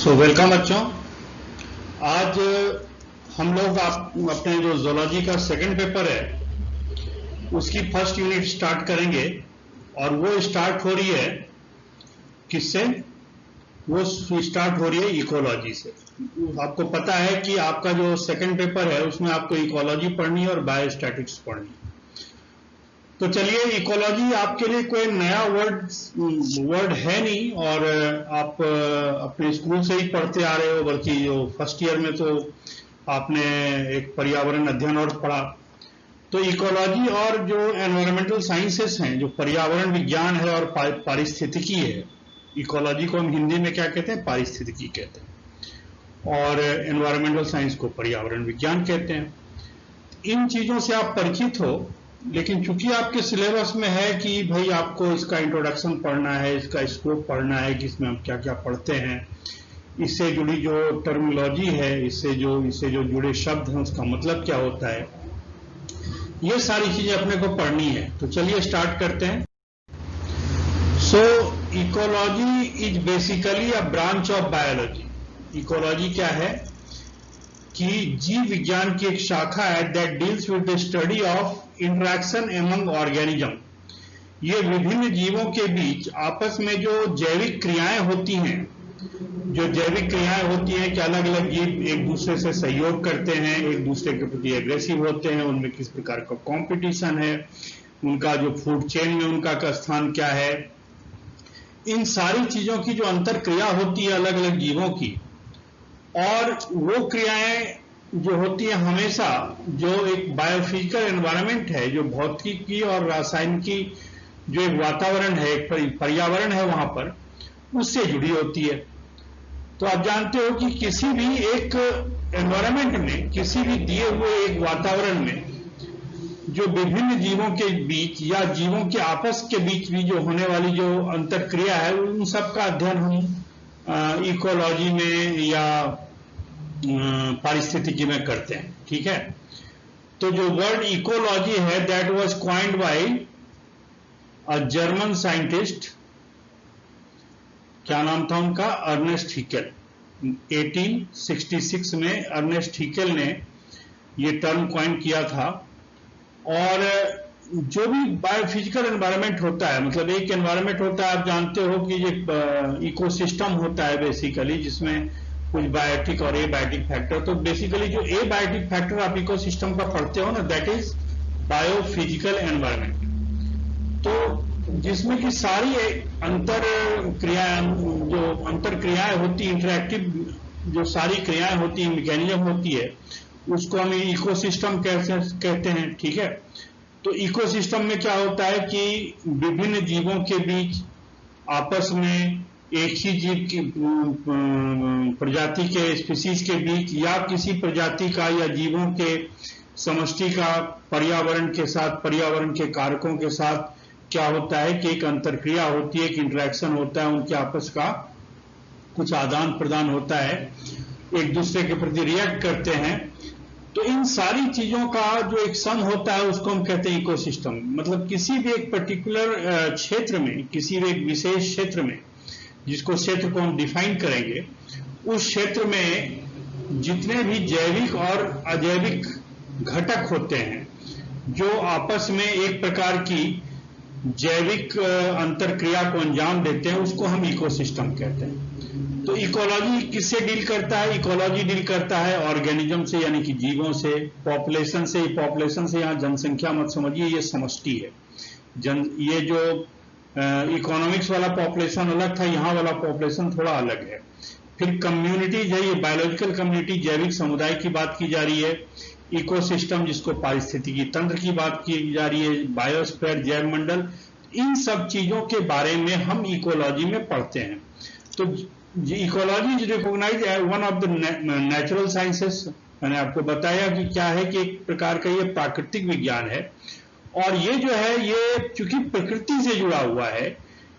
Welcome बच्चों। आज हम लोग अपने जो जोलॉजी का सेकंड पेपर है उसकी फर्स्ट यूनिट स्टार्ट करेंगे और वो स्टार्ट हो रही है किससे? वो स्टार्ट हो रही है इकोलॉजी से। आपको पता है कि आपका जो सेकंड पेपर है उसमें आपको इकोलॉजी पढ़नी है और बायोस्टैटिक्स पढ़नी है। तो चलिए, इकोलॉजी आपके लिए कोई नया वर्ड है नहीं और आप अपने स्कूल से ही पढ़ते आ रहे हो, बल्कि जो फर्स्ट ईयर में तो आपने एक पर्यावरण अध्ययन और पढ़ा। तो इकोलॉजी और जो एनवायरमेंटल साइंसेस हैं, जो पर्यावरण विज्ञान है और पारिस्थितिकी है, इकोलॉजी को हम हिंदी में क्या कहते हैं? पारिस्थितिकी कहते हैं, और एनवायरमेंटल साइंस को पर्यावरण विज्ञान कहते हैं। इन चीजों से आप परिचित हो, लेकिन चूंकि आपके सिलेबस में है कि भाई आपको इसका इंट्रोडक्शन पढ़ना है, इसका स्कोप पढ़ना है कि इसमें हम क्या क्या पढ़ते हैं, इससे जुड़ी जो टर्मिनोलॉजी है, इससे जो जुड़े शब्द हैं उसका मतलब क्या होता है, ये सारी चीजें अपने को पढ़नी है। तो चलिए स्टार्ट करते हैं। Ecology is basically a branch of biology. Ecology क्या है कि जीव विज्ञान की एक शाखा है that deals with the study of interaction among organism. ये विभिन्न जीवों के बीच आपस में जो जैविक क्रियाएं होती हैं, कि अलग अलग जीव एक दूसरे से सहयोग करते हैं, एक दूसरे के प्रति एग्रेसिव होते हैं, उनमें किस प्रकार का कंपटीशन है, उनका जो फूड चेन में उनका स्थान क्या है, इन सारी चीजों की जो अंतर क्रिया होती है अलग अलग जीवों की, और वो क्रियाएं जो होती है हमेशा जो एक बायोफिजिकल एनवायरनमेंट है, जो भौतिकी और रासायनिकी जो एक वातावरण है, एक पर्यावरण है वहां पर, उससे जुड़ी होती है। तो आप जानते हो कि किसी भी एक एनवायरनमेंट में, किसी भी दिए हुए एक वातावरण में जो विभिन्न जीवों के बीच या जीवों के आपस के बीच भी जो होने वाली जो अंतर क्रिया है, उन सब का अध्ययन हम इकोलॉजी में या पारिस्थितिकी में करते हैं। ठीक है। तो जो वर्ड इकोलॉजी है that was coined bye a German scientist, क्या नाम था उनका? Ernest Haeckel. 1866 में अर्नेस्ट हिकेल ने ये टर्म कॉइन किया था। और जो भी बायोफिजिकल एनवायरनमेंट होता है, मतलब एक एनवायरनमेंट होता है, आप जानते हो कि ये इकोसिस्टम होता है बेसिकली, जिसमें कुछ बायोटिक और एबायोटिक फैक्टर। तो बेसिकली जो एबायोटिक फैक्टर आप इकोसिस्टम का पढ़ते हो ना, दैट इज बायोफिजिकल एनवायरनमेंट। तो जिसमें कि सारी अंतर क्रियाएं होती, इंटरेक्टिव जो सारी क्रियाएं होती, मैकेनिज्म होती है, उसको हम इकोसिस्टम कहते हैं। ठीक है। तो इकोसिस्टम में क्या होता है कि विभिन्न जीवों के बीच आपस में, एक ही जीव की प्रजाति के स्पीसीज के बीच, या किसी प्रजाति का या जीवों के समष्टि का पर्यावरण के साथ, पर्यावरण के कारकों के साथ क्या होता है कि एक अंतरक्रिया होती है, एक इंटरेक्शन होता है, उनके आपस का कुछ आदान प्रदान होता है, एक दूसरे के प्रति रिएक्ट करते हैं। तो इन सारी चीजों का जो एक सम होता है उसको हम कहते हैं इकोसिस्टम। मतलब किसी भी एक पर्टिकुलर क्षेत्र में, किसी भी एक विशेष क्षेत्र में, जिसको क्षेत्र को हम डिफाइन करेंगे, उस क्षेत्र में जितने भी जैविक और अजैविक घटक होते हैं जो आपस में एक प्रकार की जैविक अंतरक्रिया को अंजाम देते हैं, उसको हम इकोसिस्टम कहते हैं। तो इकोलॉजी किससे डील करता है? इकोलॉजी डील करता है ऑर्गेनिज्म से, यानी कि जीवों से, पॉपुलेशन से। पॉपुलेशन से यहाँ जनसंख्या मत समझिए, ये समष्टि है। ये जो इकोनॉमिक्स वाला पॉपुलेशन अलग था, यहाँ वाला पॉपुलेशन थोड़ा अलग है। फिर कम्युनिटीज है, ये बायोलॉजिकल कम्युनिटी, जैविक समुदाय की बात की जा रही है। इकोसिस्टम, जिसको पारिस्थितिकी तंत्र की बात की जा रही है, बायोस्फीयर, जैव मंडल, इन सब चीजों के बारे में हम इकोलॉजी में पढ़ते हैं। तो ecology is recognised as one of the natural sciences. मैंने आपको बताया कि क्या है कि एक प्रकार का ये प्राकृतिक विज्ञान है, और ये जो है, ये चूंकि प्रकृति से जुड़ा हुआ है,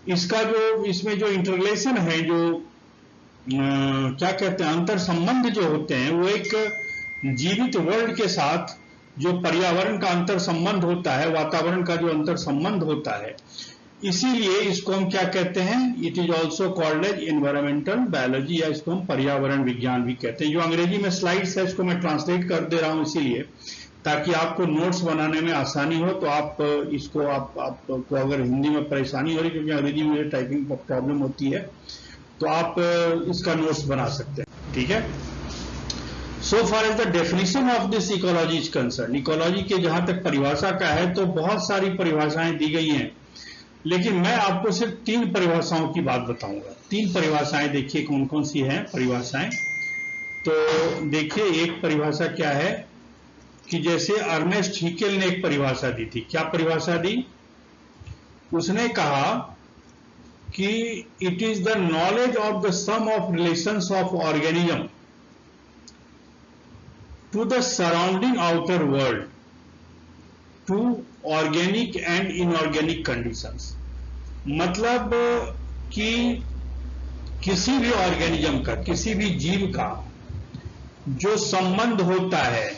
इसका जो इसमें जो इंटरलेशन है, जो क्या कहते हैं, अंतर संबंध जो होते हैं, वो एक जीवित वर्ल्ड के साथ जो पर्यावरण का अंतर संबंध होता है, वातावरण का जो अंतर संबंध होता है, इसीलिए इसको हम क्या कहते हैं, it is also called as environmental biology, या इसको हम पर्यावरण विज्ञान भी कहते हैं। जो अंग्रेजी में स्लाइड्स है इसको मैं ट्रांसलेट कर दे रहा हूं इसीलिए, ताकि आपको नोट्स बनाने में आसानी हो। तो आप इसको आपको अगर हिंदी में परेशानी हो रही, क्योंकि अंग्रेजी में टाइपिंग प्रॉब्लम होती है, तो आप इसका नोट्स बना सकते हैं, ठीक है। So far as the definition of this ecology is concern, ecology के जहां तक परिभाषा का है तो बहुत सारी परिभाषाएं दी गई हैं, लेकिन मैं आपको सिर्फ 3 परिभाषाओं की बात बताऊंगा। 3 परिभाषाएं देखिए कौन कौन सी हैं परिभाषाएं। तो देखिए एक परिभाषा क्या है कि जैसे अर्नेस्ट हिकेल ने एक परिभाषा दी थी। क्या परिभाषा दी? उसने कहा कि it is the knowledge of the sum of relations of organism to the surrounding outer world to organic and inorganic conditions. मतलब कि किसी भी ऑर्गेनिज्म का, किसी भी जीव का जो संबंध होता है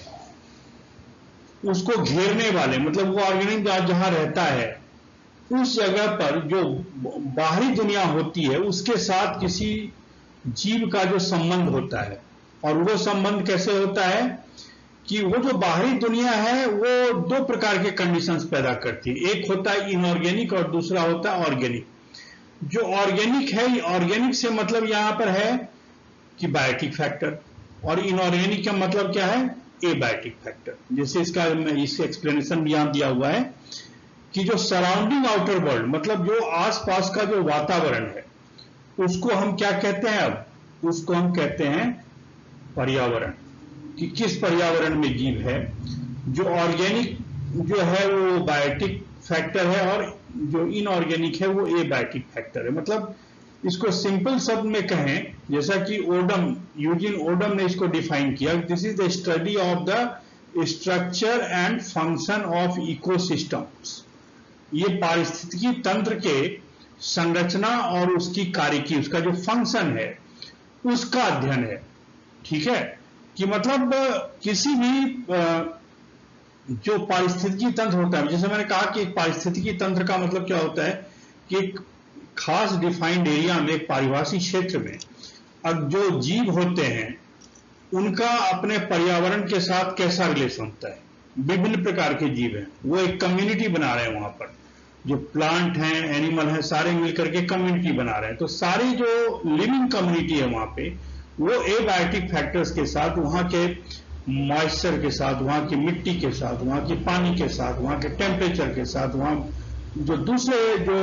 उसको घेरने वाले, मतलब वो ऑर्गेनिज्म जहां रहता है उस जगह पर जो बाहरी दुनिया होती है उसके साथ किसी जीव का जो संबंध होता है। और वो संबंध कैसे होता है कि वो जो बाहरी दुनिया है वो 2 प्रकार के कंडीशंस पैदा करती है। एक होता है इनऑर्गेनिक और दूसरा होता है ऑर्गेनिक। जो ऑर्गेनिक है, ऑर्गेनिक से मतलब यहां पर है कि बायोटिक फैक्टर, और इनऑर्गेनिक का मतलब क्या है, एबायोटिक फैक्टर। जैसे इसका एक्सप्लेनेशन भी यहां दिया हुआ है कि जो सराउंडिंग आउटर वर्ल्ड, मतलब जो आसपास का जो वातावरण है उसको हम क्या कहते हैं, अब उसको हम कहते हैं पर्यावरण। कि किस पर्यावरण में जीव है। जो ऑर्गेनिक जो है वो बायोटिक फैक्टर है और जो इनऑर्गेनिक है वो एबायोटिक फैक्टर है। मतलब इसको सिंपल शब्द में कहें, जैसा कि यूजिन ओडम ने इसको डिफाइन किया, this is the study of the structure and function of ecosystems. ये पारिस्थितिकी तंत्र के संरचना और उसकी कार्यकी, उसका जो फंक्शन है उसका अध्ययन है, ठीक है। कि मतलब किसी भी जो पारिस्थितिकी तंत्र होता है, जैसे मैंने कहा कि एक पारिस्थितिकी तंत्र का मतलब क्या होता है कि एक खास डिफाइंड एरिया में, एक पारिभाषिक क्षेत्र में अब जो जीव होते हैं उनका अपने पर्यावरण के साथ कैसा रिलेशन होता है। विभिन्न प्रकार के जीव हैं, वो एक कम्युनिटी बना रहे हैं वहां पर, जो प्लांट हैं, एनिमल हैं, सारे मिलकर के कम्युनिटी बना रहे हैं। तो सारी जो लिविंग कम्युनिटी है वहां पे वो एबायोटिक फैक्टर्स के साथ, वहां के मॉइस्चर के साथ, वहां की मिट्टी के साथ, वहां के पानी के साथ, वहां के टेम्परेचर के साथ, वहां जो दूसरे जो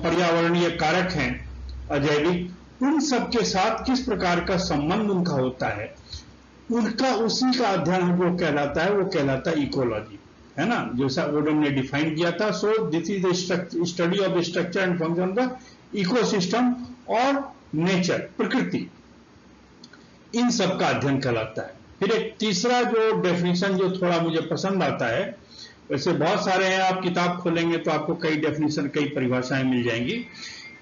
पर्यावरणीय कारक हैं अजैविक, उन सब के साथ किस प्रकार का संबंध उनका होता है, उनका उसी का अध्ययन जो कहलाता है वो कहलाता है इकोलॉजी, है ना, जैसा ओडम ने डिफाइन किया था। सो this is the study of the structure and function of the ecosystem और नेचर, प्रकृति, इन सब का अध्ययन कहलाता है। फिर एक तीसरा जो डेफिनेशन जो थोड़ा मुझे पसंद आता है, वैसे बहुत सारे हैं, आप किताब खोलेंगे तो आपको कई डेफिनेशन, कई परिभाषाएं मिल जाएंगी।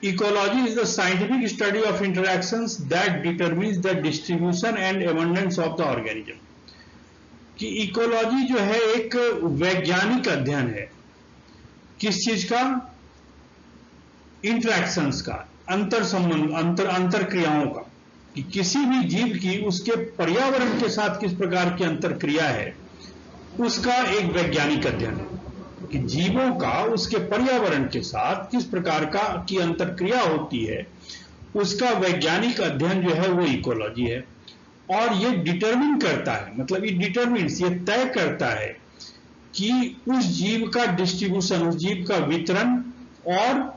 Ecology is the scientific study of interactions that determines the distribution and abundance of the organism. कि इकोलॉजी जो है एक वैज्ञानिक अध्ययन है, किस चीज का, इंटरैक्शंस का, अंतर संबंध, अंतर क्रियाओं का, कि किसी भी जीव की उसके पर्यावरण के साथ किस प्रकार की अंतर क्रिया है, उसका एक वैज्ञानिक अध्ययन है। कि जीवों का उसके पर्यावरण के साथ किस प्रकार की अंतर क्रिया होती है, उसका वैज्ञानिक अध्ययन जो है वो इकोलॉजी है। और ये डिटरमिन करता है, मतलब ये डिटरमिन्स, ये तय करता है कि उस जीव का डिस्ट्रीब्यूशन, उस जीव का वितरण और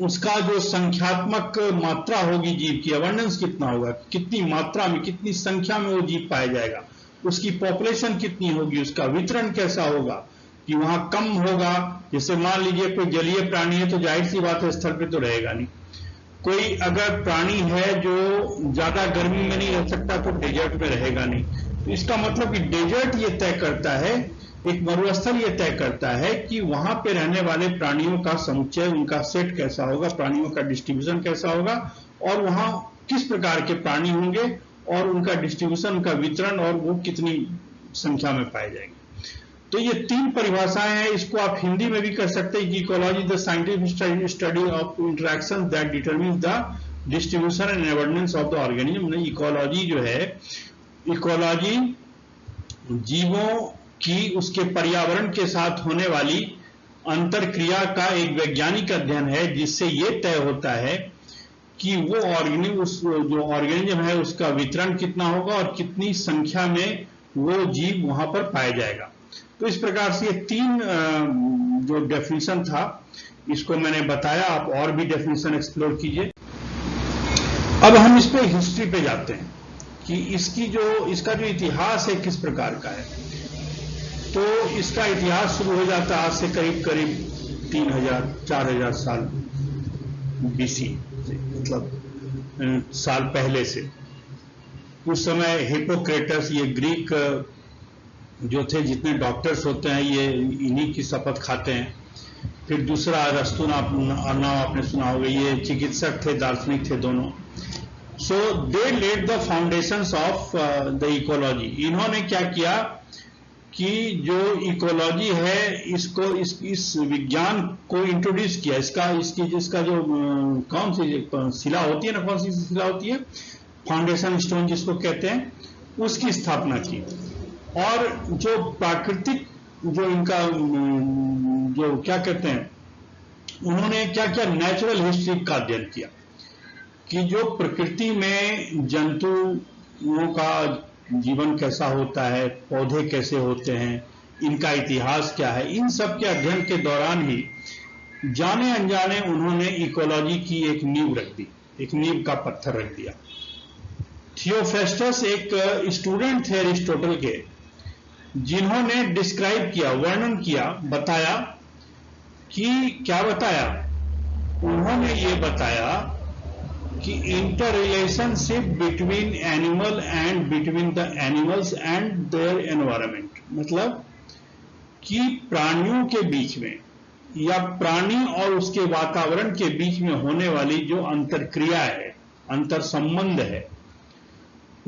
उसका जो संख्यात्मक मात्रा होगी जीव की, अबंडेंस कितना होगा, कितनी मात्रा में, कितनी संख्या में वो जीव पाया जाएगा, उसकी पॉपुलेशन कितनी होगी, उसका वितरण कैसा होगा, कि वहां कम होगा। जैसे मान लीजिए कोई जलीय प्राणी है तो जाहिर सी बात है स्थल पे तो रहेगा नहीं। कोई अगर प्राणी है जो ज्यादा गर्मी में नहीं रह सकता तो डेजर्ट में रहेगा नहीं। तो इसका मतलब कि डेजर्ट ये तय करता है, एक मरुस्थल ये तय करता है कि वहां पे रहने वाले प्राणियों का समुच्चय, उनका सेट कैसा होगा, प्राणियों का डिस्ट्रीब्यूशन कैसा होगा, और वहां किस प्रकार के प्राणी होंगे और उनका डिस्ट्रीब्यूशन, उनका वितरण, और वो कितनी संख्या में पाए जाएंगे। तो ये तीन परिभाषाएं हैं, इसको आप हिंदी में भी कर सकते हैं कि ecology the scientific study of interaction that determines the distribution and abundance of the organism. Ecology जो है, इकोलॉजी जीवों की उसके पर्यावरण के साथ होने वाली अंतरक्रिया का एक वैज्ञानिक अध्ययन है, जिससे ये तय होता है कि वो जो ऑर्गेनिज्म है उसका वितरण कितना होगा और कितनी संख्या में वो जीव वहां पर पाया जाएगा। तो इस प्रकार से ये तीन जो डेफिनेशन था इसको मैंने बताया। आप और भी डेफिनेशन एक्सप्लोर कीजिए। अब हम इस पे हिस्ट्री पे जाते हैं कि इसका जो इतिहास है किस प्रकार का है। तो इसका इतिहास शुरू हो जाता है आज से करीब करीब 3000-4000 साल बीसी, मतलब साल पहले से। उस समय हिपोक्रेटस, ये ग्रीक जो थे, जितने डॉक्टर्स होते हैं ये इन्हीं की शपथ खाते हैं। फिर दूसरा अरस्तु नाम आपने सुना होगा, ये चिकित्सक थे, दार्शनिक थे दोनों। So they laid the foundations of the ecology. इन्होंने क्या किया कि जो इकोलॉजी है इसको इस विज्ञान को इंट्रोड्यूस किया। जिसका जो कौन सी शिला होती है ना, कौन सी शिला होती है, फाउंडेशन स्टोन जिसको कहते हैं, उसकी स्थापना की। और जो प्राकृतिक जो इनका जो क्या कहते हैं, उन्होंने क्या किया, नेचुरल हिस्ट्री का अध्ययन किया कि जो प्रकृति में जंतुओं का जीवन कैसा होता है, पौधे कैसे होते हैं, इनका इतिहास क्या है। इन सब के अध्ययन के दौरान ही जाने अनजाने उन्होंने इकोलॉजी की एक नींव रख दी, एक नींव का पत्थर रख दिया। थियोफेस्टस एक स्टूडेंट थे एरिस्टोटल के, जिन्होंने डिस्क्राइब किया, वर्णन किया, बताया कि क्या बताया, उन्होंने ये बताया कि inter relationship between animal and between the animals and their environment. मतलब कि प्राणियों के बीच में या प्राणी और उसके वातावरण के बीच में होने वाली जो अंतरक्रिया है, अंतर संबंध है,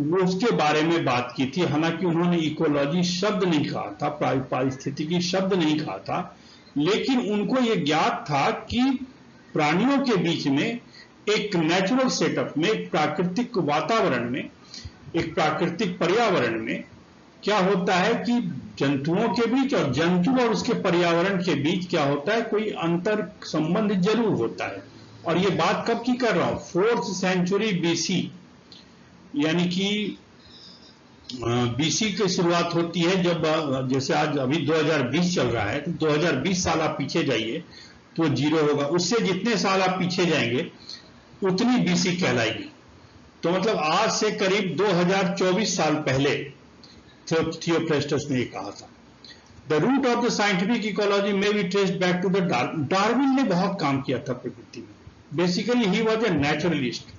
वो उसके बारे में बात की थी। हालांकि उन्होंने इकोलॉजी शब्द नहीं कहा था, पारिस्थितिकी शब्द नहीं कहा था, लेकिन उनको ये ज्ञात था कि प्राणियों के बीच में एक नेचुरल सेटअप में, एक प्राकृतिक वातावरण में, एक प्राकृतिक पर्यावरण में क्या होता है कि जंतुओं के बीच और जंतु और उसके पर्यावरण के बीच क्या होता है, कोई अंतर संबंध जरूर होता है। और ये बात कब की कर रहा हूं, 4th सेंचुरी बीसी, यानी कि बीसी की शुरुआत होती है जब, जैसे आज अभी 2020 चल रहा है, तो 2020 साल आप पीछे जाइए तो 0 होगा। उससे जितने साल आप पीछे जाएंगे उतनी बीसी कहलाएगी। तो मतलब आज से करीब 2024 साल पहले थियोफ्रेस्टस ने कहा था, the root of the scientific ecology may be traced back to the Darwin ने बहुत काम किया था प्रकृति में। Basically he was a naturalist.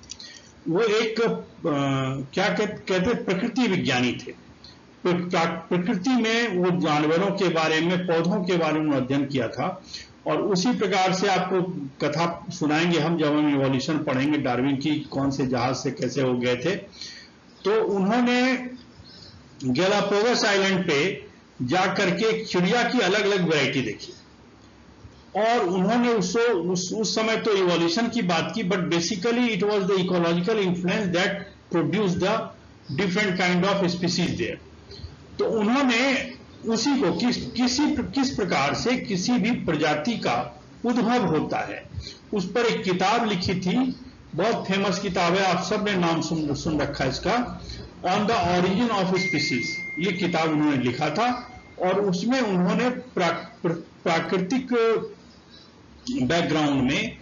वो एक क्या कहते प्रकृति विज्ञानी थे। प्रकृति में वो जानवरों के बारे में, पौधों के बारे में अध्ययन किया था। और उसी प्रकार से आपको कथा सुनाएंगे हम जब हम इवोल्यूशन पढ़ेंगे डार्विन की, कौन से जहाज से कैसे हो गए थे। तो उन्होंने गैलापागोस आइलैंड पे जाकर के चिड़िया की अलग अलग वैरायटी देखी और उन्होंने उस समय तो इवोल्यूशन की बात की, but basically it was the ecological influence that produce the different kind of species there. तो उन्होंने उसी को किस प्रकार से किसी भी प्रजाति का उद्भव होता है उस पर एक किताब लिखी थी। बहुत फेमस किताब है, आप सब ने नाम सुन रखा है इसका, on the origin of species. ये किताब उन्होंने लिखा था और उसमें उन्होंने प्राकृतिक बैकग्राउंड में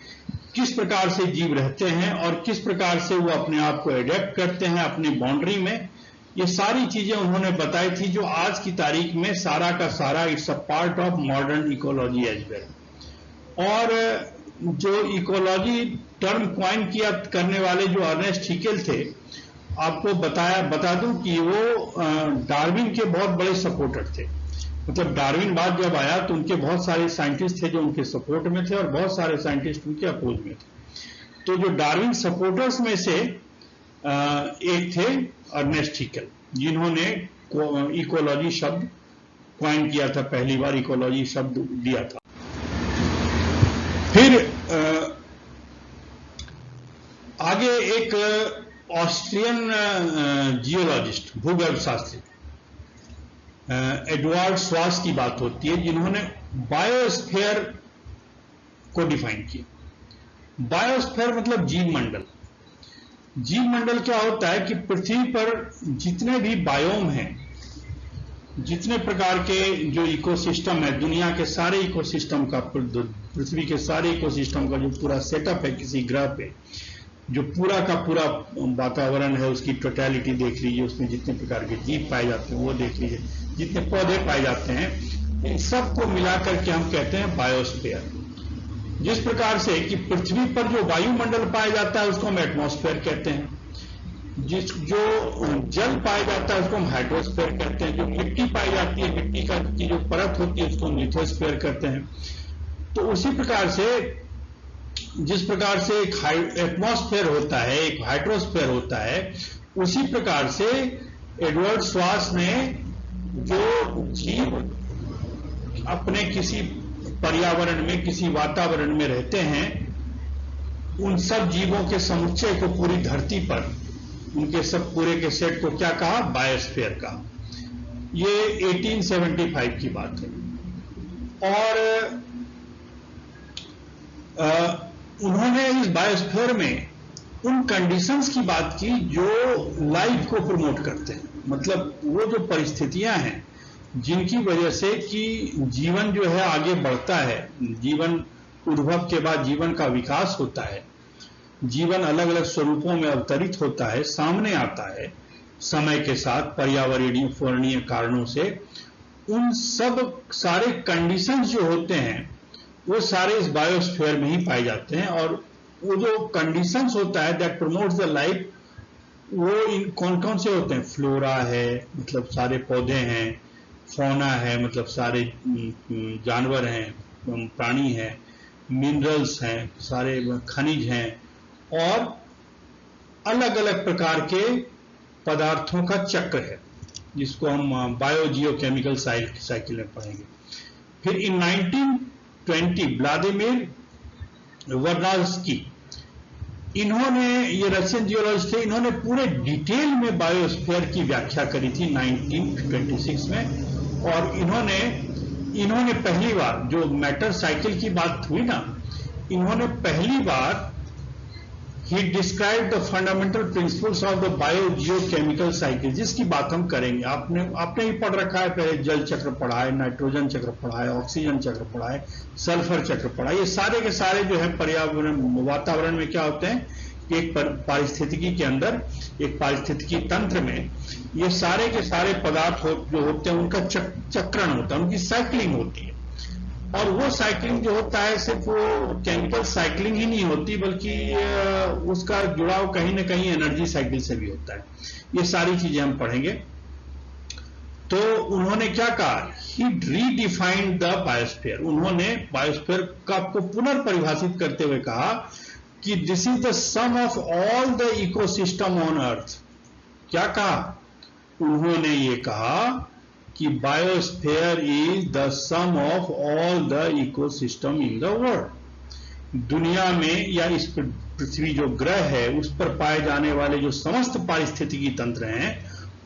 किस प्रकार से जीव रहते हैं और किस प्रकार से वो अपने आप को एडेप्ट करते हैं अपनी बाउंड्री में, ये सारी चीजें उन्होंने बताई थी, जो आज की तारीख में सारा का सारा it's a part of modern ecology as well. और जो इकोलॉजी टर्म क्वाइन किया करने वाले जो अर्नेस्ट हैकेल थे, आपको बता दूं कि वो डार्विन के बहुत बड़े सपोर्टर थे। मतलब डार्विन बाद जब आया तो उनके बहुत सारे साइंटिस्ट थे जो उनके सपोर्ट में थे और बहुत सारे साइंटिस्ट उनके अपोज में थे। तो जो डार्विन सपोर्टर्स में से एक थे अर्नेस्ट हैकेल, जिन्होंने इकोलॉजी शब्द कॉइन किया था, पहली बार इकोलॉजी शब्द दिया था। फिर आगे एक ऑस्ट्रियन जियोलॉजिस्ट, भूगर्भ शास्त्री एडवर्ड श्वास की बात होती है, जिन्होंने बायोस्फीयर को डिफाइन किया। बायोस्फीयर मतलब जीव मंडल। जीव मंडल क्या होता है कि पृथ्वी पर जितने भी बायोम हैं, जितने प्रकार के जो इकोसिस्टम है, दुनिया के सारे इकोसिस्टम का, पृथ्वी के सारे इकोसिस्टम का जो पूरा सेटअप है किसी ग्रह पे, जो पूरा का पूरा वातावरण है, उसकी टोटलिटी देख लीजिए, उसमें जितने प्रकार के जीव पाए जाते हैं वो देख लीजिए, जितने पौधे पाए जाते हैं, इन सबको मिलाकर के हम कहते हैं बायोस्फीयर। जिस प्रकार से कि पृथ्वी पर जो वायुमंडल पाया जाता है उसको हम एटमॉस्फेयर कहते हैं, जो जल पाया जाता है उसको हम हाइड्रोस्फीयर कहते हैं, जो मिट्टी पाई जाती है, मिट्टी की जो परत होती है उसको हम लिथोस्फीयर कहते हैं। तो उसी प्रकार से जिस प्रकार से एक एटमॉस्फेयर होता है, एक हाइड्रोस्फीयर होता है, उसी प्रकार से एडवर्ड श्वास ने जो जीव अपने किसी पर्यावरण में, किसी वातावरण में रहते हैं, उन सब जीवों के समुच्चय को पूरी धरती पर, उनके सब पूरे के सेट को क्या कहा? बायोस्फीयर कहा। ये 1875 की बात है। और उन्होंने इस बायोस्फीयर में उन कंडीशंस की बात की जो लाइफ को प्रमोट करते हैं, मतलब वो जो परिस्थितियां हैं जिनकी वजह से कि जीवन जो है आगे बढ़ता है, जीवन उद्भव के बाद जीवन का विकास होता है, जीवन अलग अलग स्वरूपों में अवतरित होता है, सामने आता है समय के साथ पर्यावरणीय कारणों से। उन सब सारे कंडीशंस जो होते हैं वो सारे इस बायोस्फीयर में ही पाए जाते हैं। और वो जो कंडीशंस होता है दैट प्रमोट्स द लाइफ, वो इन कौन कौन से होते हैं? फ्लोरा है, मतलब सारे पौधे हैं, फौना है, मतलब सारे जानवर हैं, प्राणी हैं, मिनरल्स हैं, सारे खनिज हैं, और अलग अलग प्रकार के पदार्थों का चक्र है, जिसको हम बायोजियोकेमिकल साइकिल में पढ़ेंगे। फिर इन 1920 व्लादिमीर वर्नाल्स्की, इन्होंने, ये रशियन जियोलॉजिस्ट थे, इन्होंने पूरे डिटेल में बायोस्फीयर की व्याख्या करी थी 1926 में। और इन्होंने पहली बार, जो मैटर साइकिल की बात हुई ना, इन्होंने पहली बार he described the fundamental principles of the biogeochemical cycle, जिसकी बात हम करेंगे। आपने ही पढ़ रखा है, पहले जल चक्र पढ़ा है, नाइट्रोजन चक्र पढ़ा है, ऑक्सीजन चक्र पढ़ा है, सल्फर चक्र पढ़ा है। ये सारे के सारे जो है पर्यावरण, वातावरण में क्या होते हैं कि एक पारिस्थितिकी के अंदर, एक पारिस्थितिकी तंत्र में ये सारे के सारे पदार्थ जो होते हैं उनका चक्रण होता है, उनकी साइकिलिंग होती है। और वो साइकिलिंग जो होता है सिर्फ वो केमिकल साइकिलिंग ही नहीं होती, बल्कि उसका जुड़ाव कहीं ना कहीं एनर्जी साइकिल से भी होता है। ये सारी चीजें हम पढ़ेंगे। तो उन्होंने क्या कहा? He redefined the biosphere. उन्होंने बायोस्फीयर को पुनर्परिभाषित करते हुए कहा कि this is the sum of all the ecosystem on earth. क्या कहा? उन्होंने ये कहा कि biosphere is the sum of all the ecosystem in the world. दुनिया में या इस पृथ्वी जो ग्रह है उस पर पाए जाने वाले जो समस्त पारिस्थितिकी तंत्र हैं,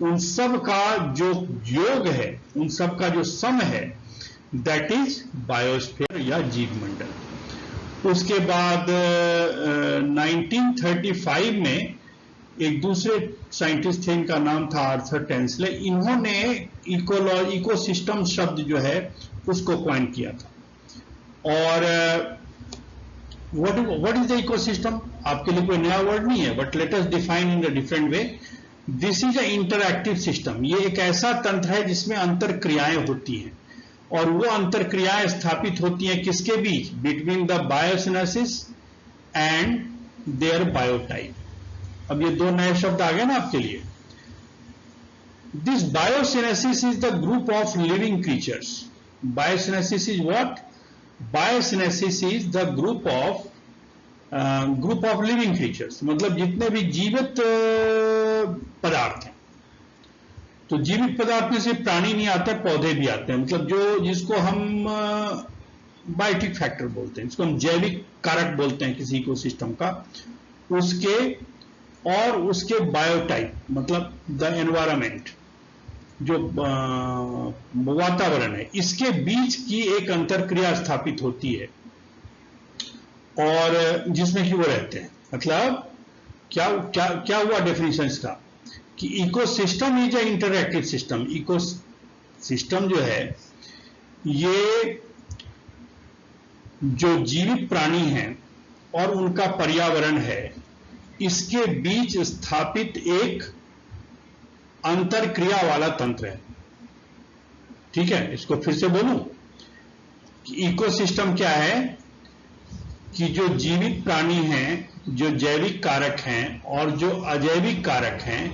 उन सब का जो योग है, उन सब का जो सम है, दैट इज बायोस्फीयर या जीव मंडल। उसके बाद 1935 में एक दूसरे साइंटिस्ट थे, इनका नाम था आर्थर टेंसले। इन्होंने इकोसिस्टम शब्द जो है उसको कॉइन किया था। और व्हाट इज द इकोसिस्टम? आपके लिए कोई नया वर्ड नहीं है, but let us define in the different way. This is a interactive system. ये एक ऐसा तंत्र है जिसमें अंतर क्रियाएं होती हैं, और वो अंतर क्रियाएं स्थापित होती हैं किसके बीच? Between the biocenosis and their biotype. अब ये दो नए शब्द आ गए ना आपके लिए। This biocenosis is the group of living creatures. Biocenosis is what? Biocenosis is the group of living creatures, मतलब जितने भी जीवित पदार्थ हैं। तो जीवित पदार्थ में सिर्फ प्राणी नहीं आते, पौधे भी आते हैं, मतलब जो जिसको हम बायोटिक फैक्टर बोलते हैं, जिसको हम जैविक कारक बोलते हैं किसी इकोसिस्टम का, उसके और उसके बायोटाइप, मतलब द एनवायरमेंट, जो वातावरण है, इसके बीच की एक अंतरक्रिया स्थापित होती है और जिसमें कि वो रहते हैं। मतलब क्या क्या क्या हुआ डेफिनेशन इसका कि ecosystem is a interactive system. Ecosystem जो है ये जो जीवित प्राणी हैं और उनका पर्यावरण है, इसके बीच स्थापित एक अंतरक्रिया वाला तंत्र है। ठीक है, इसको फिर से बोलूं कि इकोसिस्टम क्या है कि जो जीवित प्राणी हैं, जो जैविक कारक हैं और जो अजैविक कारक हैं,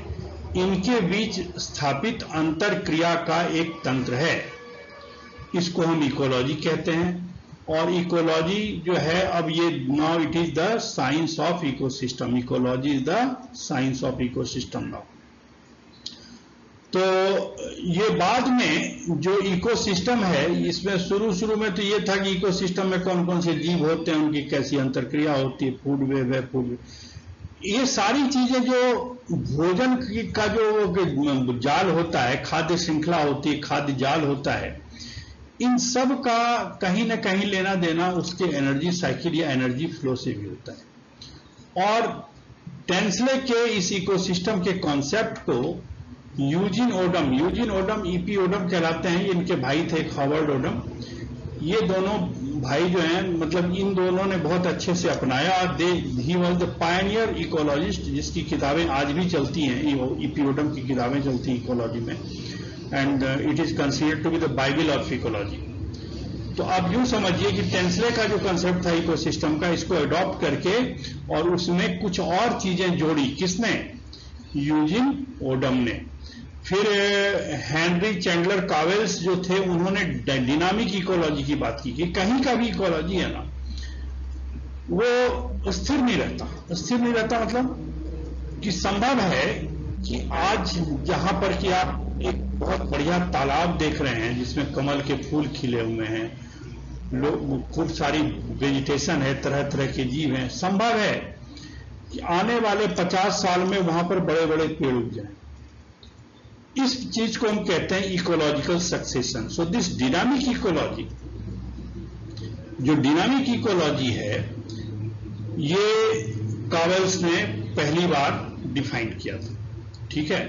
इनके बीच स्थापित अंतरक्रिया का एक तंत्र है। इसको हम इकोलॉजी कहते हैं। और इकोलॉजी जो है, अब ये now it is the science of ecosystem. Ecology is the science of ecosystem now. तो ये बाद में जो इकोसिस्टम है, इसमें शुरू में तो ये था कि इकोसिस्टम में कौन कौन से जीव होते हैं, उनकी कैसी अंतरक्रिया होती है, फूड वेब है, फूड, ये सारी चीजें जो भोजन का जो जाल होता है, खाद्य श्रृंखला होती है, खाद्य जाल होता है, इन सब का कहीं ना कहीं लेना देना उसके एनर्जी साइकिल या एनर्जी फ्लो से भी होता है। और टेंसले के इस इकोसिस्टम के कॉन्सेप्ट को यूजिन ओडम ईपी ओडम कहलाते हैं। इनके भाई थे हॉवर्ड ओडम। ये दोनों भाई जो हैं, मतलब इन दोनों ने बहुत अच्छे से अपनाया। He was the Pioneer ecologist, जिसकी किताबें आज भी चलती हैं, ईपी ओडम की किताबें चलती हैं इकोलॉजी में, and it is considered to be the Bible of ecology. तो आप यूं समझिए कि टेंसले का जो कंसेप्ट था इकोसिस्टम का, इसको अडॉप्ट करके और उसमें कुछ और चीजें जोड़ी। किसने? यूजिन ओडम ने। फिर हेनरी चैंडलर कावेल्स जो थे, उन्होंने डायनामिक इकोलॉजी की बात की कि कहीं का भी इकोलॉजी है ना, वो स्थिर नहीं रहता। मतलब कि संभव है कि आज जहां पर कि आप एक बहुत बढ़िया तालाब देख रहे हैं जिसमें कमल के फूल खिले हुए हैं, लोग, खूब सारी वेजिटेशन है, तरह तरह के जीव हैं, संभव है कि आने वाले 50 साल में वहां पर बड़े बड़े पेड़ उग जाएं। इस चीज को हम कहते हैं ecological succession. So this dynamic ecology, जो डिनामिक इकोलॉजी है, ये कावेल्स ने पहली बार डिफाइन किया था। ठीक है,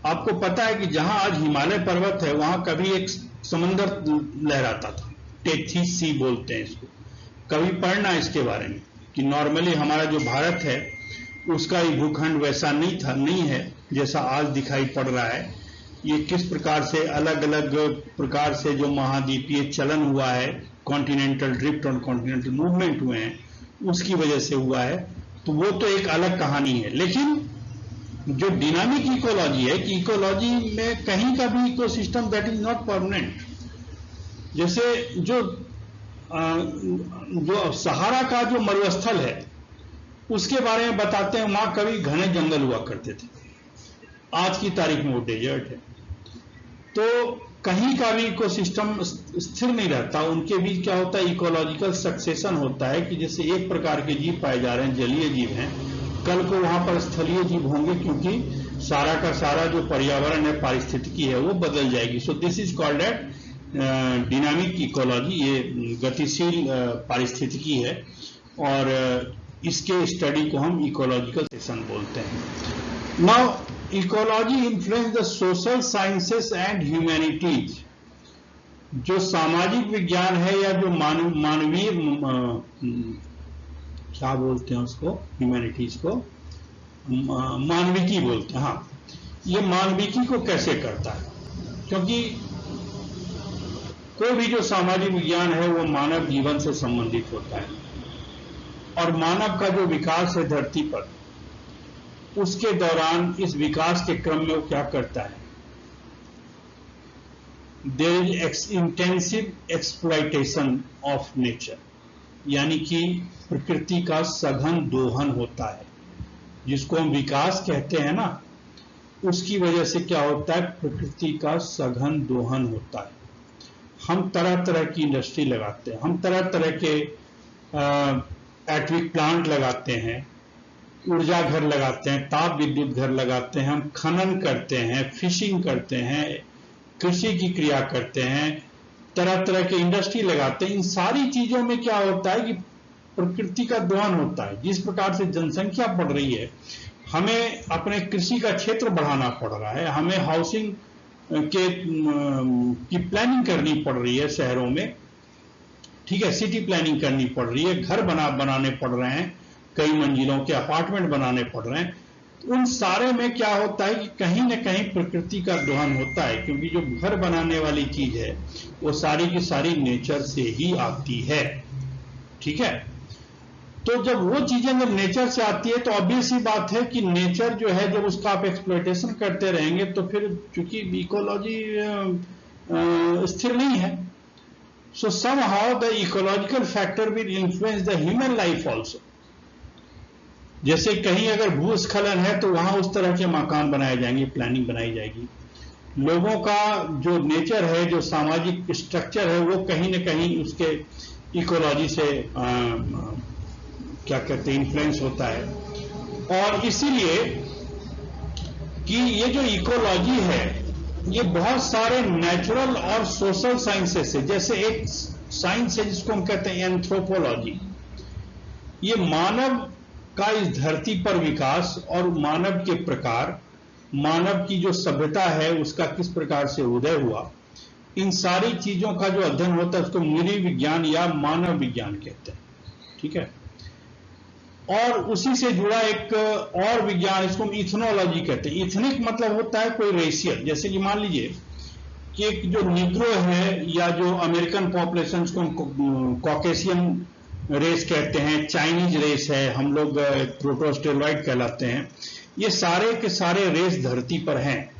आपको पता है कि जहां आज हिमालय पर्वत है, वहां कभी एक समंदर लहराता था, टेथीस सी बोलते हैं इसको। कभी पढ़ना इसके बारे में कि नॉर्मली हमारा जो भारत है उसका ही भूखंड वैसा नहीं है जैसा आज दिखाई पड़ रहा है। ये किस प्रकार से अलग अलग प्रकार से जो महाद्वीपीय चलन हुआ है, कॉन्टिनेंटल ड्रिफ्ट और कॉन्टिनेंटल मूवमेंट हुए हैं, उसकी वजह से हुआ है। तो वो तो एक अलग कहानी है। लेकिन जो डिनामिक इकोलॉजी है कि इकोलॉजी में कहीं का भी ecosystem that is not permanent. जैसे जो सहारा का जो मरुस्थल है, उसके बारे में बताते हैं, वहां कभी घने जंगल हुआ करते थे, आज की तारीख में वो डेजर्ट है। तो कहीं का भी इकोसिस्टम स्थिर नहीं रहता। उनके बीच क्या होता है, इकोलॉजिकल सक्सेशन होता है कि जैसे एक प्रकार के जीव पाए जा रहे हैं, जलीय जीव हैं, कल को वहां पर स्थलीय जीव होंगे, क्योंकि सारा का सारा जो पर्यावरण है, पारिस्थितिकी है, वो बदल जाएगी। So this is called at dynamic ecology. ये गतिशील पारिस्थितिकी है और इसके स्टडी को हम इकोलॉजिकल सेशन बोलते हैं। Now ecology influence the social sciences and humanities. जो सामाजिक विज्ञान है या जो मानवीय क्या बोलते हैं उसको, ह्यूमैनिटीज को मानविकी बोलते हैं। हाँ, ये मानविकी को कैसे करता है, क्योंकि कोई भी जो सामाजिक विज्ञान है वो मानव जीवन से संबंधित होता है, और मानव का जो विकास है धरती पर, उसके दौरान इस विकास के क्रम में वो क्या करता है, there is intensive exploitation of nature, यानी कि प्रकृति का सघन दोहन होता है, जिसको हम विकास कहते हैं ना। उसकी वजह से क्या होता है, प्रकृति का सघन दोहन होता है। हम तरह तरह की इंडस्ट्री लगाते हैं, हम तरह तरह के एटॉमिक प्लांट लगाते हैं, ऊर्जा घर लगाते हैं, ताप विद्युत घर लगाते हैं, हम खनन करते हैं, फिशिंग करते हैं, कृषि की क्रिया करते हैं, तरह तरह के इंडस्ट्री लगाते हैं। इन सारी चीजों में क्या होता है कि प्रकृति का दोहन होता है। जिस प्रकार से जनसंख्या बढ़ रही है, हमें अपने कृषि का क्षेत्र बढ़ाना पड़ रहा है, हमें हाउसिंग की प्लानिंग करनी पड़ रही है शहरों में, ठीक है, सिटी प्लानिंग करनी पड़ रही है, घर बनाने पड़ रहे हैं, कई मंजिलों के अपार्टमेंट बनाने पड़ रहे हैं। उन सारे में क्या होता है कि कहीं न कहीं प्रकृति का दोहन होता है, क्योंकि जो घर बनाने वाली चीज है वो सारी की सारी नेचर से ही आती है, ठीक है। तो जब वो चीजें जब नेचर से आती है तो ऑब्वियस ही बात है कि नेचर जो है जब उसका आप एक्सप्लॉयटेशन करते रहेंगे तो फिर चूंकि इकोलॉजी स्थिर नहीं है, सो somehow the ecological factor will influence the human life also. जैसे कहीं अगर भूस्खलन है तो वहां उस तरह के मकान बनाए जाएंगे, प्लानिंग बनाई जाएगी। लोगों का जो नेचर है, जो सामाजिक स्ट्रक्चर है, वो कहीं न कहीं उसके इकोलॉजी से क्या कहते हैं इन्फ्लुएंस होता है। और इसीलिए कि ये जो इकोलॉजी है ये बहुत सारे नेचुरल और सोशल साइंसेस है। जैसे एक साइंस है जिसको हम कहते हैं एंथ्रोपोलॉजी, ये मानव का इस धरती पर विकास और मानव के प्रकार, मानव की जो सभ्यता है उसका किस प्रकार से उदय हुआ, इन सारी चीजों का जो अध्ययन होता है उसको नृविज्ञान या मानव विज्ञान कहते हैं, ठीक है। और उसी से जुड़ा एक और विज्ञान, इसको हम इथनोलॉजी कहते हैं। इथनिक मतलब होता है कोई रेशियल, जैसे कि मान लीजिए कि एक जो निग्रो है या जो अमेरिकन पॉपुलेशन को हम कॉकेशियन रेस कहते हैं, चाइनीज रेस है, हम लोग प्रोटोस्टेरॉइड कहलाते हैं, ये सारे के सारे रेस धरती पर हैं।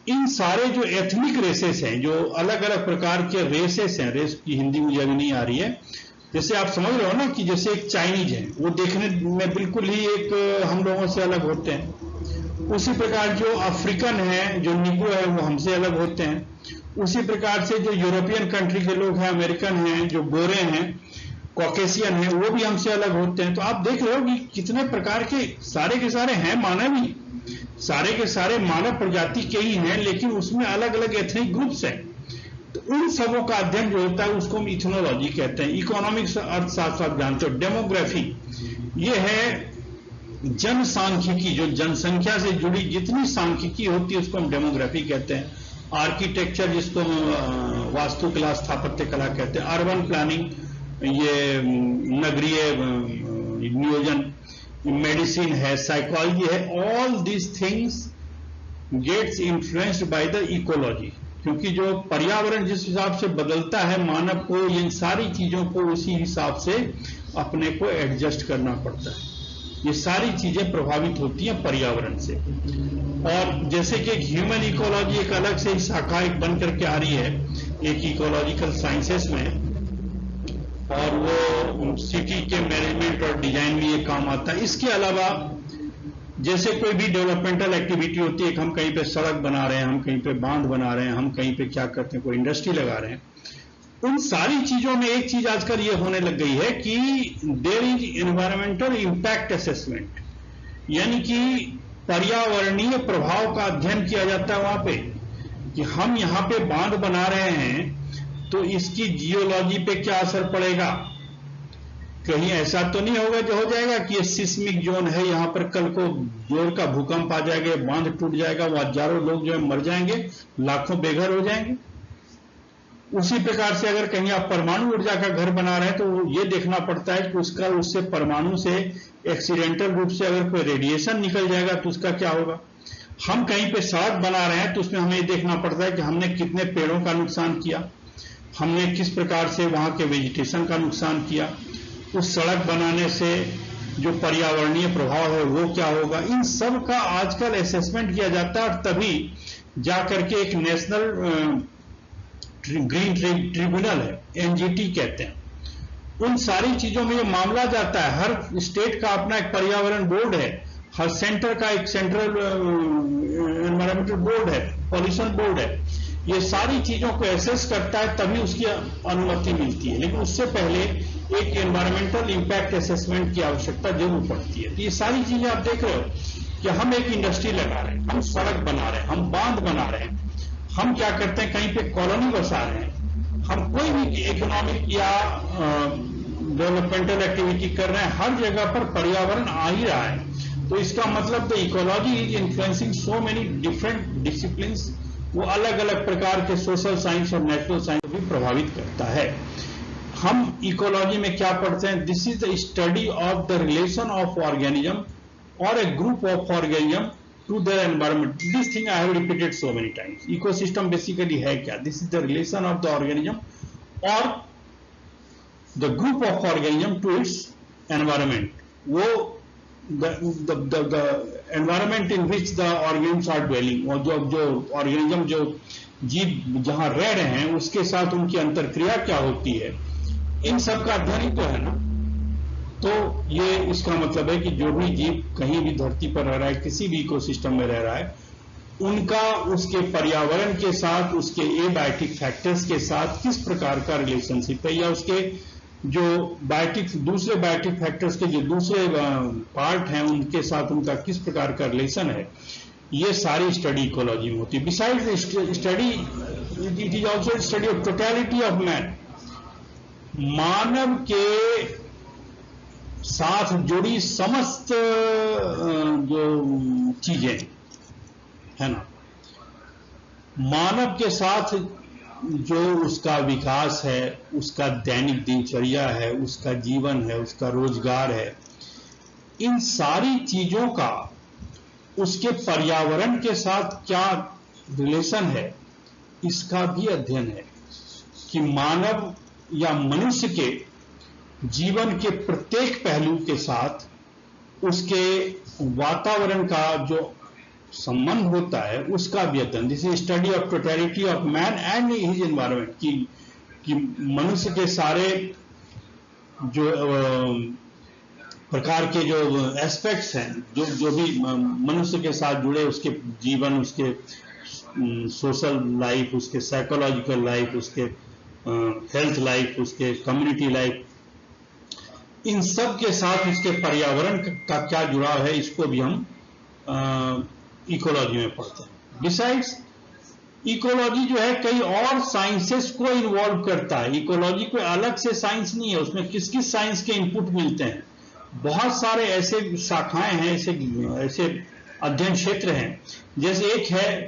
इन सारे जो एथनिक रेसेस हैं, जो अलग अलग प्रकार के रेसेस हैं, रेस की हिंदी मुझे अभी नहीं आ रही है, जैसे आप समझ रहे हो ना कि जैसे एक चाइनीज है, वो देखने में बिल्कुल ही एक हम लोगों से अलग होते हैं। उसी प्रकार जो अफ्रीकन है, जो निग्रो है, वो हमसे अलग होते हैं। उसी प्रकार से जो यूरोपियन कंट्री के लोग हैं, अमेरिकन हैं, जो गोरे हैं, कॉकेशियन है, वो भी हमसे अलग होते हैं। तो आप देख रहे हो कि कितने प्रकार के सारे हैं मानव ही, सारे के सारे मानव प्रजाति के ही हैं, लेकिन उसमें अलग अलग एथनिक ग्रुप्स हैं। तो उन सबों का अध्ययन जो होता है उसको हम इथनोलॉजी कहते हैं। इकोनॉमिक्स अर्थशास्त्र आप जानते हो, डेमोग्राफी ये है जनसांख्यिकी, जो जनसंख्या से जुड़ी जितनी सांख्यिकी होती है उसको हम डेमोग्राफी कहते हैं। आर्किटेक्चर जिसको हम वास्तुकला स्थापत्य कला कहते हैं। अर्बन प्लानिंग ये नगरीय नियोजन, मेडिसिन है, साइकोलॉजी है। All these things gets influenced by the ecology, क्योंकि जो पर्यावरण जिस हिसाब से बदलता है, मानव को इन सारी चीजों को उसी हिसाब से अपने को एडजस्ट करना पड़ता है। ये सारी चीजें प्रभावित होती हैं पर्यावरण से। और जैसे कि एक ह्यूमन इकोलॉजी एक अलग से ही शाखा एक बन करके आ रही है एक इकोलॉजिकल साइंसेस में, और वो सिटी के मैनेजमेंट और डिजाइन में ये काम आता है। इसके अलावा जैसे कोई भी डेवलपमेंटल एक्टिविटी होती है, हम कहीं पे सड़क बना रहे हैं, हम कहीं पे बांध बना रहे हैं, हम कहीं पे क्या करते हैं, कोई इंडस्ट्री लगा रहे हैं, उन सारी चीजों में एक चीज आजकल ये होने लग गई है कि there is environmental impact assessment, यानी कि पर्यावरणीय प्रभाव का अध्ययन किया जाता है वहां पे कि हम यहाँ पे बांध बना रहे हैं तो इसकी जियोलॉजी पे क्या असर पड़ेगा। कहीं ऐसा तो नहीं होगा जो हो जाएगा कि ये सिस्मिक जोन है, यहां पर कल को जोर का भूकंप आ जाएगा, बांध टूट जाएगा, वो हजारों लोग जो है मर जाएंगे, लाखों बेघर हो जाएंगे। उसी प्रकार से अगर कहीं आप परमाणु ऊर्जा का घर बना रहे हैं तो ये देखना पड़ता है कि उसका उससे परमाणु से एक्सीडेंटल रूप से अगर कोई रेडिएशन निकल जाएगा तो उसका क्या होगा। हम कहीं पे सड़क बना रहे हैं तो उसमें हमें ये देखना पड़ता है कि हमने कितने पेड़ों का नुकसान किया, हमने किस प्रकार से वहां के वेजिटेशन का नुकसान किया, उस सड़क बनाने से जो पर्यावरणीय प्रभाव है वो क्या होगा। इन सब का आजकल असेसमेंट किया जाता है और तभी जाकर के एक नेशनल ग्रीन ट्रिब्यूनल है, एनजीटी कहते हैं, उन सारी चीजों में ये मामला जाता है। हर स्टेट का अपना एक पर्यावरण बोर्ड है, हर सेंटर का एक सेंट्रल एनवायरमेंटल बोर्ड है, पॉल्यूशन बोर्ड है, ये सारी चीजों को एसेस करता है, तभी उसकी अनुमति मिलती है। लेकिन उससे पहले एक एनवायरमेंटल इंपैक्ट असेसमेंट की आवश्यकता जरूर पड़ती है। तो ये सारी चीजें आप देख रहे हो कि हम एक इंडस्ट्री लगा रहे हैं, हम सड़क बना रहे हैं, हम बांध बना रहे हैं, हम क्या करते हैं, कहीं पे कॉलोनी बसा रहे हैं, हम कोई भी इकोनॉमिक या डेवलपमेंटल एक्टिविटी कर रहे हैं, हर जगह पर पर्यावरण आ ही रहा है। तो इसका मतलब the ecology is influencing so many different disciplines, वो अलग अलग प्रकार के सोशल साइंस और नेचुरल साइंस को भी प्रभावित करता है। हम इकोलॉजी में क्या पढ़ते हैं, this is the study of the relation of organism और a group of organism to the environment. This thing I have repeated so many times. Ecosystem basically है क्या, this is the relation of the organism और the group of organism to its environment. वो the environment in which the organisms are dwelling, और जो organism, जो जीव जहां रह रहे हैं, उसके साथ उनकी अंतरक्रिया क्या होती है, इन सब का अध्ययन ही तो है ना। तो ये इसका मतलब है कि जो भी जीव कहीं भी धरती पर रह रहा है, किसी भी इकोसिस्टम में रह रहा है, उनका उसके पर्यावरण के साथ, उसके एबायोटिक फैक्टर्स के साथ किस प्रकार का रिलेशनशिप है, या उसके जो दूसरे बायोटिक फैक्टर्स के जो दूसरे पार्ट हैं, उनके साथ उनका किस प्रकार का रिलेशन है, ये सारी स्टडी इकोलॉजी में होती है। Besides study, it is also study of totality of man, मानव के साथ जुड़ी समस्त जो चीजें है ना, मानव के साथ जो उसका विकास है, उसका दैनिक दिनचर्या है, उसका जीवन है, उसका रोजगार है, इन सारी चीजों का उसके पर्यावरण के साथ क्या रिलेशन है, इसका भी अध्ययन है कि मानव या मनुष्य के जीवन के प्रत्येक पहलू के साथ उसके वातावरण का जो संबंध होता है, उसका भी अध्ययन। This is study of totality of man and his environment, कि मनुष्य के सारे जो प्रकार के जो एस्पेक्ट्स हैं, जो भी मनुष्य के साथ जुड़े, उसके जीवन, उसके सोशल लाइफ, उसके साइकोलॉजिकल लाइफ, उसके हेल्थ लाइफ, उसके कम्युनिटी लाइफ, इन सब के साथ उसके पर्यावरण का क्या जुड़ाव है, इसको भी हम इकोलॉजी में पढ़ते हैं। बिसाइड्स इकोलॉजी जो है कई और साइंसेस को इन्वॉल्व करता है। इकोलॉजी कोई अलग से साइंस नहीं है, उसमें किस किस साइंस के इनपुट मिलते हैं। बहुत सारे ऐसे शाखाएं हैं, ऐसे अध्ययन क्षेत्र हैं, जैसे एक है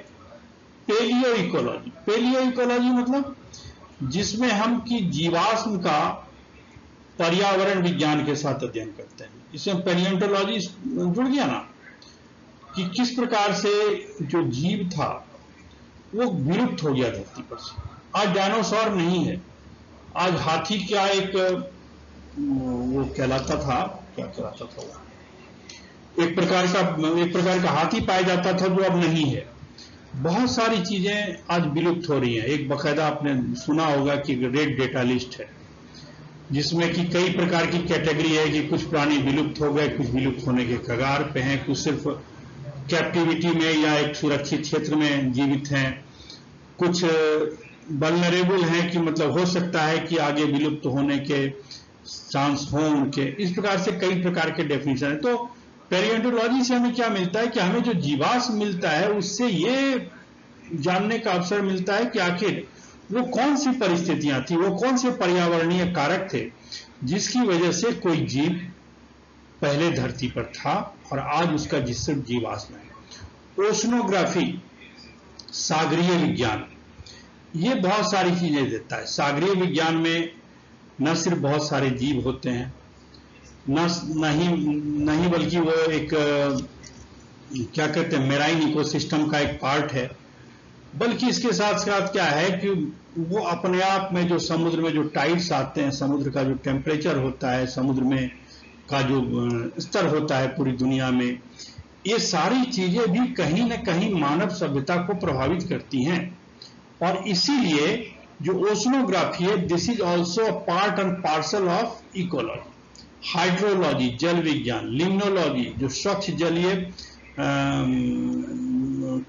पेलियो इकोलॉजी। पेलियो इकोलॉजी मतलब जिसमें हम की जीवाश्म का पर्यावरण विज्ञान के साथ अध्ययन करते हैं। इसमें पैलियोंटोलॉजी जुड़ गया ना, कि किस प्रकार से जो जीव था वो विलुप्त हो गया धरती पर से। आज डायनासोर नहीं है, आज हाथी क्या एक वो कहलाता था, क्या कहलाता था वो, एक प्रकार का हाथी पाया जाता था, जो अब नहीं है। बहुत सारी चीजें आज विलुप्त हो रही हैं। एक बकायदा आपने सुना होगा कि रेड डेटा लिस्ट है, जिसमें कि कई प्रकार की कैटेगरी है, कि कुछ प्राणी विलुप्त हो गए, कुछ विलुप्त होने के कगार पे हैं, कुछ सिर्फ कैप्टिविटी में या एक सुरक्षित क्षेत्र में जीवित हैं, कुछ वल्नरेबल हैं, कि मतलब हो सकता है कि आगे विलुप्त होने के चांस हों उनके। इस प्रकार से कई प्रकार के डेफिनेशन है। तो पैलियोंटोलॉजी से हमें क्या मिलता है कि हमें जो जीवाश्म मिलता है, उससे ये जानने का अवसर मिलता है कि आखिर वो कौन सी परिस्थितियां थी, वो कौन से पर्यावरणीय कारक थे, जिसकी वजह से कोई जीव पहले धरती पर था और आज उसका जिससे जीवाश्म है। ओशनोग्राफी, सागरीय विज्ञान, ये बहुत सारी चीजें देता है। सागरीय विज्ञान में न सिर्फ बहुत सारे जीव होते हैं, नहीं बल्कि वो एक क्या कहते हैं, मेराइन इकोसिस्टम का एक पार्ट है। बल्कि इसके साथ साथ क्या है कि वो अपने आप में जो समुद्र में जो टाइड्स आते हैं, समुद्र का जो टेम्परेचर होता है, समुद्र में का जो स्तर होता है पूरी दुनिया में, ये सारी चीजें भी कहीं न कहीं मानव सभ्यता को प्रभावित करती हैं। और इसीलिए जो ओशनोग्राफी है, this is also a part and parcel of ecology. Hydrology, जल विज्ञान, लिम्नोलॉजी, जो स्वच्छ जलीय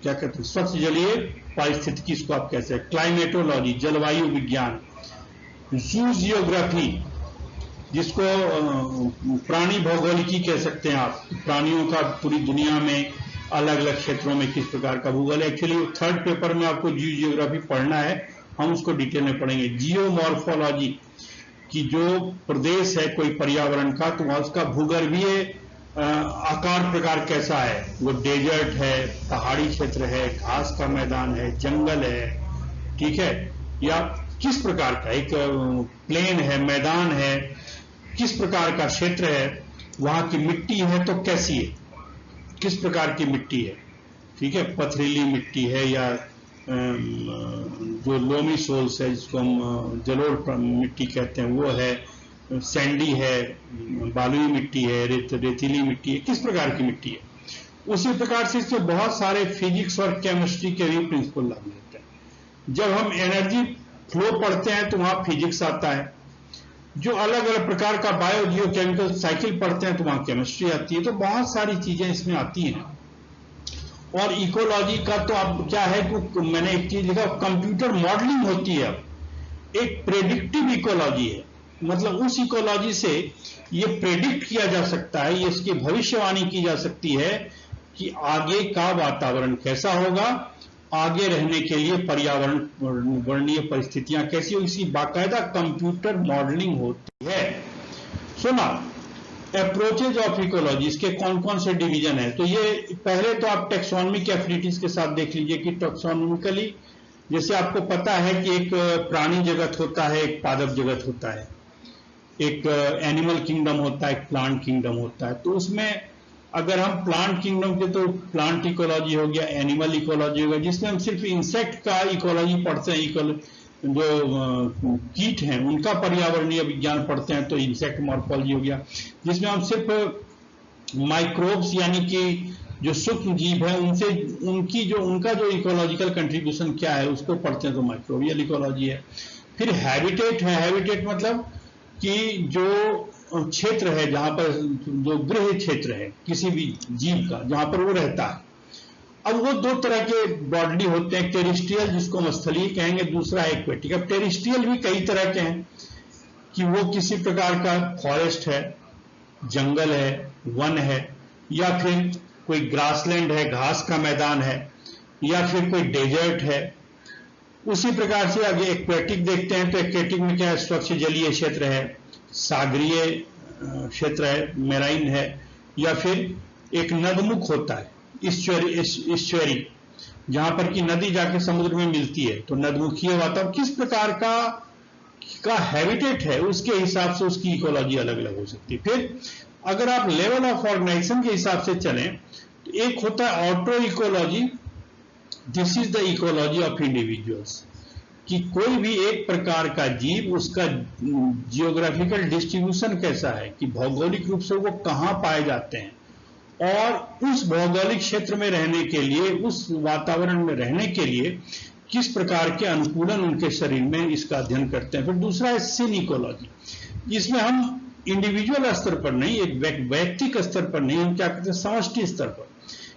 क्या कहते हैं, स्वच्छ जलीय पारिस्थितिकी, इसको आप कैसे, क्लाइमेटोलॉजी जलवायु विज्ञान, जू जियोग्राफी जिसको प्राणी भौगोलिकी कह सकते हैं आप, प्राणियों का पूरी दुनिया में अलग अलग क्षेत्रों में किस प्रकार का भूगोल है। एक्चुअली थर्ड पेपर में आपको जू जियोग्राफी पढ़ना है, हम उसको डिटेल में पढ़ेंगे। जियोमॉर्फोलॉजी कि जो प्रदेश है कोई पर्यावरण का, तो वहां उसका भूगर्भीय आकार प्रकार कैसा है, वो डेजर्ट है, पहाड़ी क्षेत्र है, घास का मैदान है, जंगल है, ठीक है, या किस प्रकार का एक प्लेन है, मैदान है, किस प्रकार का क्षेत्र है, वहां की मिट्टी है तो कैसी है, किस प्रकार की मिट्टी है, ठीक है, पथरीली मिट्टी है या जो लोमी सोल्स है जिसको हम जलोढ़ मिट्टी कहते हैं वो है, सैंडी है, बालुई मिट्टी है, रेतीली मिट्टी है, किस प्रकार की मिट्टी है। उसी प्रकार से इसके बहुत सारे फिजिक्स और केमिस्ट्री के भी प्रिंसिपल लागू होते हैं। जब हम एनर्जी फ्लो पढ़ते हैं तो वहां फिजिक्स आता है, जो अलग अलग प्रकार का बायो जियो केमिकल साइकिल पढ़ते हैं तो वहां केमिस्ट्री आती है। तो बहुत सारी चीजें इसमें आती हैं। और इकोलॉजी का तो अब क्या है कि मैंने एक चीज लिखा, कंप्यूटर मॉडलिंग होती है। अब एक प्रेडिक्टिव इकोलॉजी है, मतलब उस इकोलॉजी से ये प्रेडिक्ट किया जा सकता है, ये इसकी भविष्यवाणी की जा सकती है कि आगे का वातावरण कैसा होगा, आगे रहने के लिए पर्यावरण वर्णीय परिस्थितियां कैसी होगी, इसकी बाकायदा कंप्यूटर मॉडलिंग होती है। सुना, अप्रोचेज ऑफ इकोलॉजी, इसके कौन कौन से डिवीजन है। तो ये पहले तो आप टेक्सोनॉमिक एफिनिटीज के साथ देख लीजिए कि टेक्सोनॉमिकली जैसे आपको पता है कि एक प्राणी जगत होता है, एक पादप जगत होता है, एक एनिमल किंगडम होता है, एक प्लांट किंगडम होता है। तो उसमें अगर हम प्लांट किंगडम के, तो प्लांट इकोलॉजी हो गया, एनिमल इकोलॉजी हो गया, जिसमें हम सिर्फ इंसेक्ट का इकोलॉजी पढ़ते हैं, जो कीट हैं उनका पर्यावरणीय विज्ञान पढ़ते हैं तो इंसेक्ट मॉर्फोलॉजी हो गया, जिसमें हम सिर्फ माइक्रोब्स यानी कि जो सूक्ष्म जीव है उनसे उनका जो इकोलॉजिकल कंट्रीब्यूशन क्या है उसको पढ़ते हैं तो माइक्रोबियल इकोलॉजी है। फिर हैबिटेट है, हैबिटेट मतलब कि जो क्षेत्र है जहां पर, जो गृह क्षेत्र है किसी भी जीव का जहां पर वो रहता है। अब वो दो तरह के ब्रॉडली होते हैं, टेरिस्ट्रियल जिसको हम स्थलीय कहेंगे, दूसरा एक्वेटिक। अब टेरिस्ट्रियल भी कई तरह के हैं कि वो किसी प्रकार का फॉरेस्ट है, जंगल है, वन है, या फिर कोई ग्रासलैंड है, घास का मैदान है, या फिर कोई डेजर्ट है। उसी प्रकार से आगे एक्वेटिक देखते हैं तो एक्वेटिक में क्या है, स्वच्छ जलीय क्षेत्र है, सागरीय क्षेत्र है, मेराइन है, या फिर एक नदमुख होता है, ईश्वरी जहां पर कि नदी जाके समुद्र में मिलती है, तो नदमुखीय वातावरण किस प्रकार का हैबिटेट है उसके हिसाब से उसकी इकोलॉजी अलग अलग हो सकती है। फिर अगर आप लेवल ऑफ ऑर्गेनाइजेशन के हिसाब से चलें तो एक होता है auto ecology, this is the ecology of individuals, कि कोई भी एक प्रकार का जीव उसका जियोग्राफिकल डिस्ट्रीब्यूशन कैसा है, कि भौगोलिक रूप से वो कहां पाए जाते हैं, और उस भौगोलिक क्षेत्र में रहने के लिए, उस वातावरण में रहने के लिए किस प्रकार के अनुकूलन उनके शरीर में, इसका अध्ययन करते हैं। फिर दूसरा है सीन इकोलॉजी, जिसमें हम इंडिविजुअल स्तर पर नहीं, एक वैयक्तिक स्तर पर नहीं, हम क्या करते हैं समष्टि स्तर पर,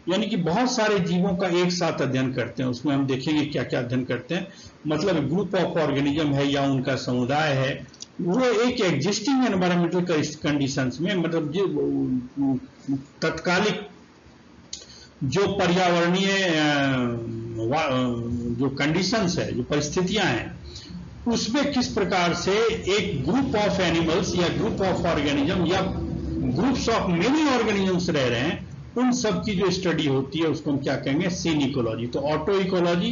यानी कि बहुत सारे जीवों का एक साथ अध्ययन करते हैं। उसमें हम देखेंगे क्या क्या अध्ययन करते हैं, मतलब ग्रुप ऑफ ऑर्गेनिज्म है या उनका समुदाय है, वो एक एग्जिस्टिंग एनवायरमेंटल कंडीशंस में, मतलब जो तत्कालिक जो पर्यावरणीय जो कंडीशंस है, जो परिस्थितियां हैं, उसमें किस प्रकार से एक ग्रुप ऑफ एनिमल्स या ग्रुप ऑफ ऑर्गेनिज्म या ग्रुप्स ऑफ मेनी ऑर्गेनिजम्स रह रहे हैं, उन सब की जो स्टडी होती है उसको हम क्या कहेंगे, सीन इकोलॉजी। तो ऑटो इकोलॉजी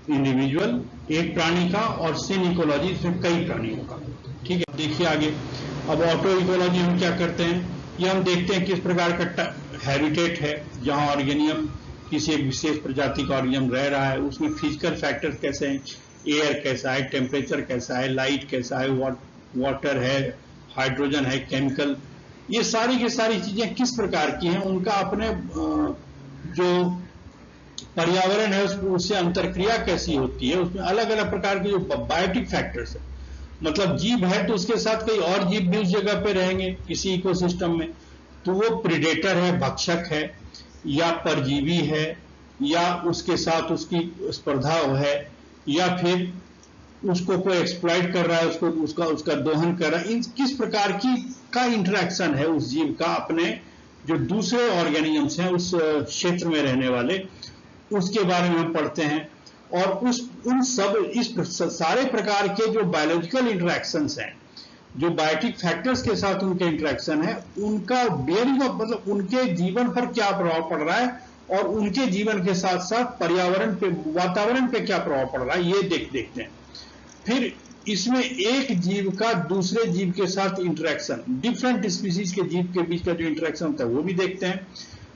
इंडिविजुअल एक प्राणी का, और सीन इकोलॉजी इसमें कई प्राणियों का। ठीक है, देखिए आगे। अब ऑटो इकोलॉजी हम क्या करते हैं, ये हम देखते हैं किस प्रकार का हैबिटेट है, जहां ऑर्गेनिज्म किसी एक विशेष प्रजाति का ऑर्गेनिज्म रह रहा है, उसमें फिजिकल फैक्टर्स कैसे हैं, एयर कैसा है, टेम्परेचर कैसा है, लाइट कैसा है, वाटर है, हाइड्रोजन है, केमिकल, ये सारी की सारी चीजें किस प्रकार की हैं, उनका अपने जो पर्यावरण है उससे अंतरक्रिया कैसी होती है, उसमें अलग अलग प्रकार के जो बायोटिक फैक्टर्स है, मतलब जीव है तो उसके साथ कई और जीव भी उस जगह पे रहेंगे किसी इकोसिस्टम में, तो वो प्रीडेटर है, भक्षक है, या परजीवी है, या उसके साथ उसकी स्पर्धा है, या फिर उसको कोई एक्सप्लॉइट कर रहा है, उसको उसका उसका दोहन कर रहा है, इन किस प्रकार की का इंटरेक्शन है उस जीव का अपने जो दूसरे ऑर्गेनिजम्स हैं उस क्षेत्र में रहने वाले, उसके बारे में हम पढ़ते हैं। और उन सब इस सारे प्रकार के जो बायोलॉजिकल इंटरेक्शंस हैं, जो बायोटिक फैक्टर्स के साथ उनके इंटरेक्शन है, उनका बेयरिंग ऑफ मतलब उनके जीवन पर क्या प्रभाव पड़ रहा है और उनके जीवन के साथ साथ पर्यावरण पे, वातावरण पे क्या प्रभाव पड़ रहा है, ये देखते हैं। फिर इसमें एक जीव का दूसरे जीव के साथ इंटरेक्शन, डिफरेंट स्पीसीज के जीव के बीच का जो इंटरेक्शन होता है वो भी देखते हैं।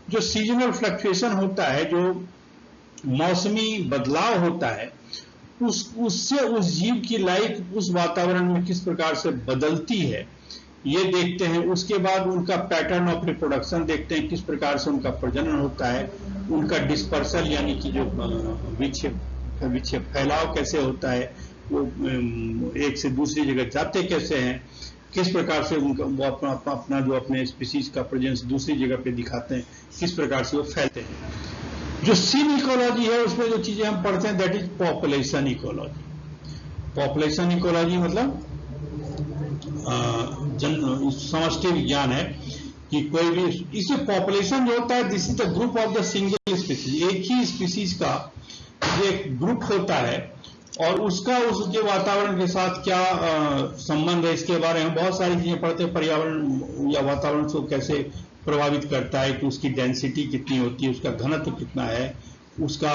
जो सीजनल फ्लक्चुएशन होता है, जो मौसमी बदलाव होता है, उससे उस जीव की लाइफ उस वातावरण में किस प्रकार से बदलती है, ये देखते हैं। उसके बाद उनका पैटर्न ऑफ रिप्रोडक्शन देखते हैं, किस प्रकार से उनका प्रजनन होता है, उनका डिस्पर्सल यानी कि जो विक्षेप फैलाव कैसे होता है, वो एक से दूसरी जगह जाते कैसे हैं, किस प्रकार से उनका वो अपना जो अपने स्पीसीज का प्रेजेंस दूसरी जगह पे दिखाते हैं, किस प्रकार से वो फैलते हैं। जो सीन इकोलॉजी है उसमें जो चीजें हम पढ़ते हैं that is population ecology. Population ecology मतलब समष्टि विज्ञान है कि कोई भी, इससे पॉपुलेशन जो होता है this is the group of the single species, एक ही स्पीसीज का एक ग्रुप होता है और उसका उसके वातावरण के साथ क्या संबंध है, इसके बारे में बहुत सारी चीजें पढ़ते हैं। पर्यावरण या वातावरण को कैसे प्रभावित करता है, कि उसकी डेंसिटी कितनी होती है, उसका घनत्व कितना है, उसका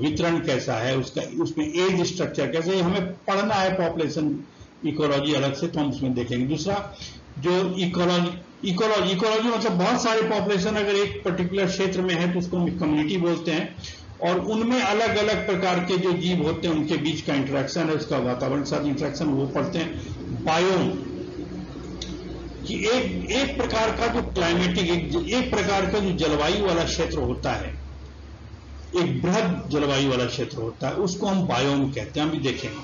वितरण कैसा है, उसका उसमें एज स्ट्रक्चर कैसे, हमें पढ़ना है पॉपुलेशन इकोलॉजी अलग से, तो हम उसमें देखेंगे। दूसरा जो इकोलॉजी मतलब बहुत सारे पॉपुलेशन अगर एक पर्टिकुलर क्षेत्र में है तो उसको हम कम्युनिटी बोलते हैं, और उनमें अलग अलग प्रकार के जो जीव होते हैं उनके बीच का इंटरेक्शन है, उसका वातावरण के साथ इंटरेक्शन, वो पढ़ते हैं। बायोम कि एक प्रकार का जो क्लाइमेटिक एक प्रकार का जो जलवायु वाला क्षेत्र होता है, एक बृहद जलवायु वाला क्षेत्र होता है, उसको हम बायोम कहते हैं, हम भी देखेंगे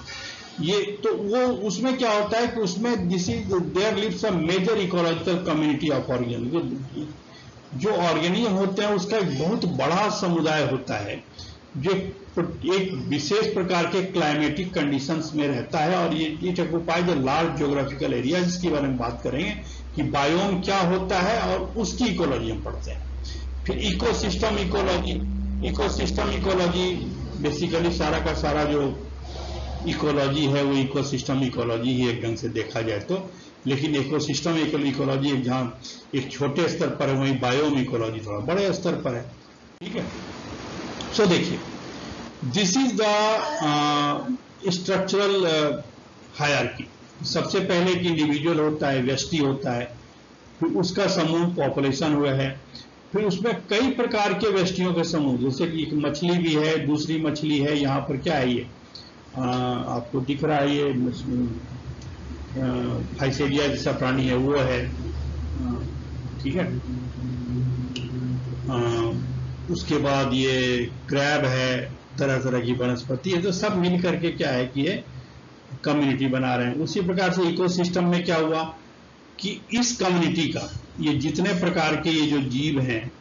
ये। तो वो उसमें क्या होता है कि उसमें this is there lives a major ecological community of organism, जो ऑर्गेनिज्म होते हैं उसका एक बहुत बड़ा समुदाय होता है जो एक विशेष प्रकार के क्लाइमेटिक कंडीशंस में रहता है, और ये occupies a large geographical area, जिसके बारे में बात करेंगे कि बायोम क्या होता है और उसकी इकोलॉजी हम पढ़ते हैं। फिर इकोसिस्टम इकोलॉजी बेसिकली सारा का सारा जो इकोलॉजी है वो इकोसिस्टम इकोलॉजी ही एक ढंग से देखा जाए तो, लेकिन इकोसिस्टम इकोलॉजी एक जहां एक छोटे स्तर पर है, वहीं बायोम इकोलॉजी थोड़ा बड़े स्तर पर है। ठीक है, सो देखिए, this is the structural hierarchy. सबसे पहले एक इंडिविजुअल होता है, व्यष्टि होता है, फिर उसका समूह पॉपुलेशन हुआ है, फिर उसमें कई प्रकार के व्यष्टियों के समूह, जैसे कि एक मछली भी है, दूसरी मछली है, यहाँ पर क्या है ये आपको दिख रहा है, ये फाइसेरिया जैसा प्राणी है वो है, ठीक है। उसके बाद ये क्रैब है, तरह तरह की वनस्पति है, तो सब मिल करके क्या है कि ये कम्युनिटी बना रहे हैं। उसी प्रकार से इकोसिस्टम में क्या हुआ कि इस कम्युनिटी का ये जितने प्रकार के ये जो जीव हैं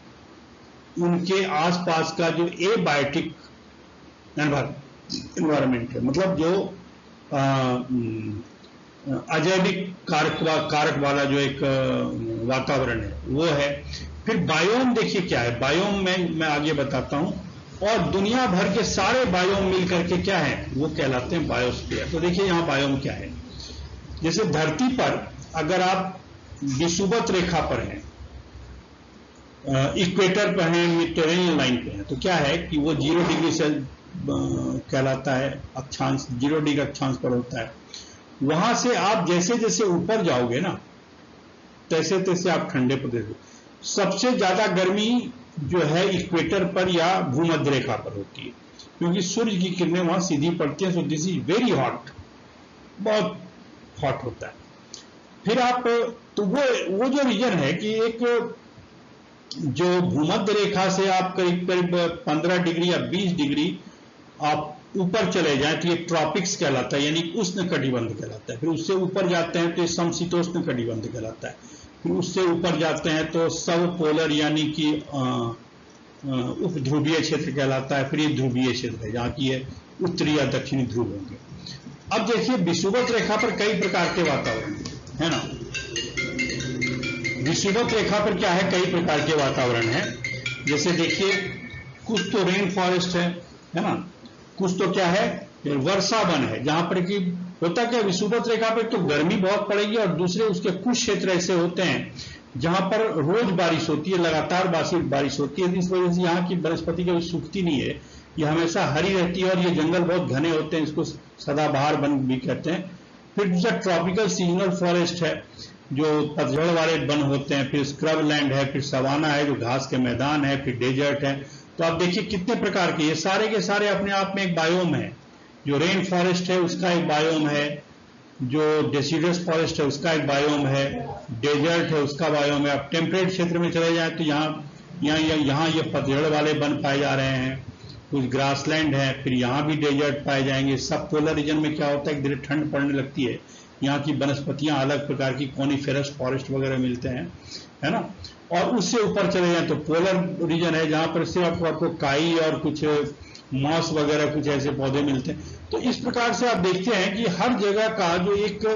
उनके आसपास का जो एबायोटिक एनवायरमेंट है, मतलब जो अजैविक कारक वाला जो एक वातावरण है वो है। फिर बायोम देखिए क्या है, बायोम में मैं आगे बताता हूं, और दुनिया भर के सारे बायोम मिल करके क्या है वो कहलाते हैं बायोस्फीयर। तो देखिए यहां बायोम क्या है, जैसे धरती पर अगर आप विषुवत रेखा पर हैं, इक्वेटर पर हैं, मेडिटेरेनियन लाइन पे हैं, तो क्या है कि वो 0 डिग्री से कहलाता है, अक्षांश 0 डिग्री अक्षांश पर होता है। वहां से आप जैसे जैसे ऊपर जाओगे ना, तैसे तैसे आप ठंडे प्रदेश में, सबसे ज्यादा गर्मी जो है इक्वेटर पर या भूमध्य रेखा पर होती है, क्योंकि सूर्य की किरणें वहां सीधी पड़ती हैं। सो दिस इज वेरी हॉट, बहुत हॉट होता है। फिर आप तो वो जो रीजन है कि एक जो भूमध्य रेखा से आप करीब करीब 15 डिग्री या 20 डिग्री आप ऊपर चले जाएं तो ये ट्रॉपिक्स कहलाता है, यानी उष्ण कटिबंध कहलाता है। फिर उससे ऊपर जाते हैं तो ये समशीतोष्ण कटिबंध कहलाता है। फिर उससे ऊपर जाते हैं तो सब पोलर यानी कि उपध्रुवीय क्षेत्र कहलाता है, फिर ये ध्रुवीय क्षेत्र है जहाँ की ये उत्तरी या दक्षिणी ध्रुव होंगे। अब देखिए विषुवत रेखा पर कई प्रकार के वातावरण है ना। विषुवत रेखा पर क्या है, कई प्रकार के वातावरण है। जैसे देखिए कुछ तो रेन फॉरेस्ट है ना, कुछ तो क्या है वर्षा वन है, जहां पर कि होता क्या विषुवत रेखा पर तो गर्मी बहुत पड़ेगी और दूसरे उसके कुछ क्षेत्र ऐसे होते हैं जहां पर रोज बारिश होती है, लगातार बारिश होती है। इस वजह से यहाँ की वनस्पति कभी सूखती नहीं है, ये हमेशा हरी रहती है और ये जंगल बहुत घने होते हैं, इसको सदाबहार वन भी कहते हैं। फिर दूसरा ट्रॉपिकल सीजनल फॉरेस्ट है जो पतझड़ वाले वन होते हैं, फिर स्क्रब लैंड है, फिर सवाना है जो घास के मैदान है, फिर डेजर्ट है। तो आप देखिए कितने प्रकार के, ये सारे के सारे अपने आप में एक बायोम है। जो रेन फॉरेस्ट है उसका एक बायोम है, जो डेसिडस फॉरेस्ट है उसका एक बायोम है, डेजर्ट है उसका बायोम है। अब टेम्परेट क्षेत्र में चले जाए तो यहाँ ये पतझड़ वाले वन पाए जा रहे हैं, कुछ ग्रासलैंड है, फिर यहाँ भी डेजर्ट पाए जाएंगे। सब पोलर रीजन में क्या होता है, धीरे ठंड पड़ने लगती है, यहाँ की वनस्पतियां अलग प्रकार की कॉनिफेरस फॉरेस्ट वगैरह मिलते हैं, है ना। और उससे ऊपर चले जाए तो पोलर रीजन है जहां पर सिर्फ आपको काई और कुछ मॉस वगैरह कुछ ऐसे पौधे मिलते हैं। तो इस प्रकार से आप देखते हैं कि हर जगह का जो एक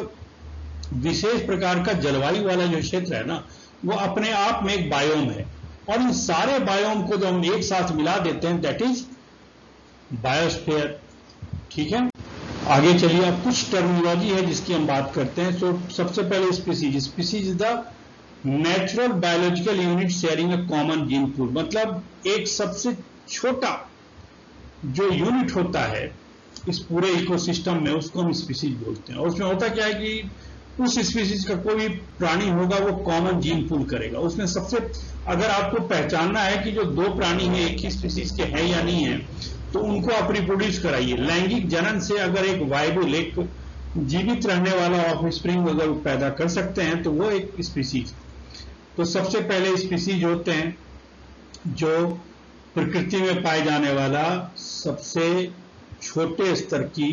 विशेष प्रकार का जलवायु वाला जो क्षेत्र है ना, वो अपने आप में एक बायोम है। और इन सारे बायोम को जब हम एक साथ मिला देते हैं दैट इज बायोस्फीयर। ठीक है, आगे चलिए। अब कुछ टर्मिनोलॉजी है जिसकी हम बात करते हैं। तो सबसे पहले species is the natural biological unit sharing a common gene pool. मतलब एक सबसे छोटा जो यूनिट होता है इस पूरे इकोसिस्टम में उसको हम स्पीसीज बोलते हैं। और उसमें होता क्या है कि उस स्पीसीज का कोई भी प्राणी होगा वो कॉमन जीन पूल करेगा। उसमें सबसे, अगर आपको पहचानना है कि जो दो प्राणी हैं एक ही स्पीसीज के हैं या नहीं है, तो उनको आप रिप्रोड्यूस कराइए। लैंगिक जनन से अगर एक वायबल, एक जीवित रहने वाला ऑफस्प्रिंग अगर पैदा कर सकते हैं तो वो एक स्पीसीज। तो सबसे पहले स्पीसीज होते हैं जो प्रकृति में पाए जाने वाला सबसे छोटे स्तर की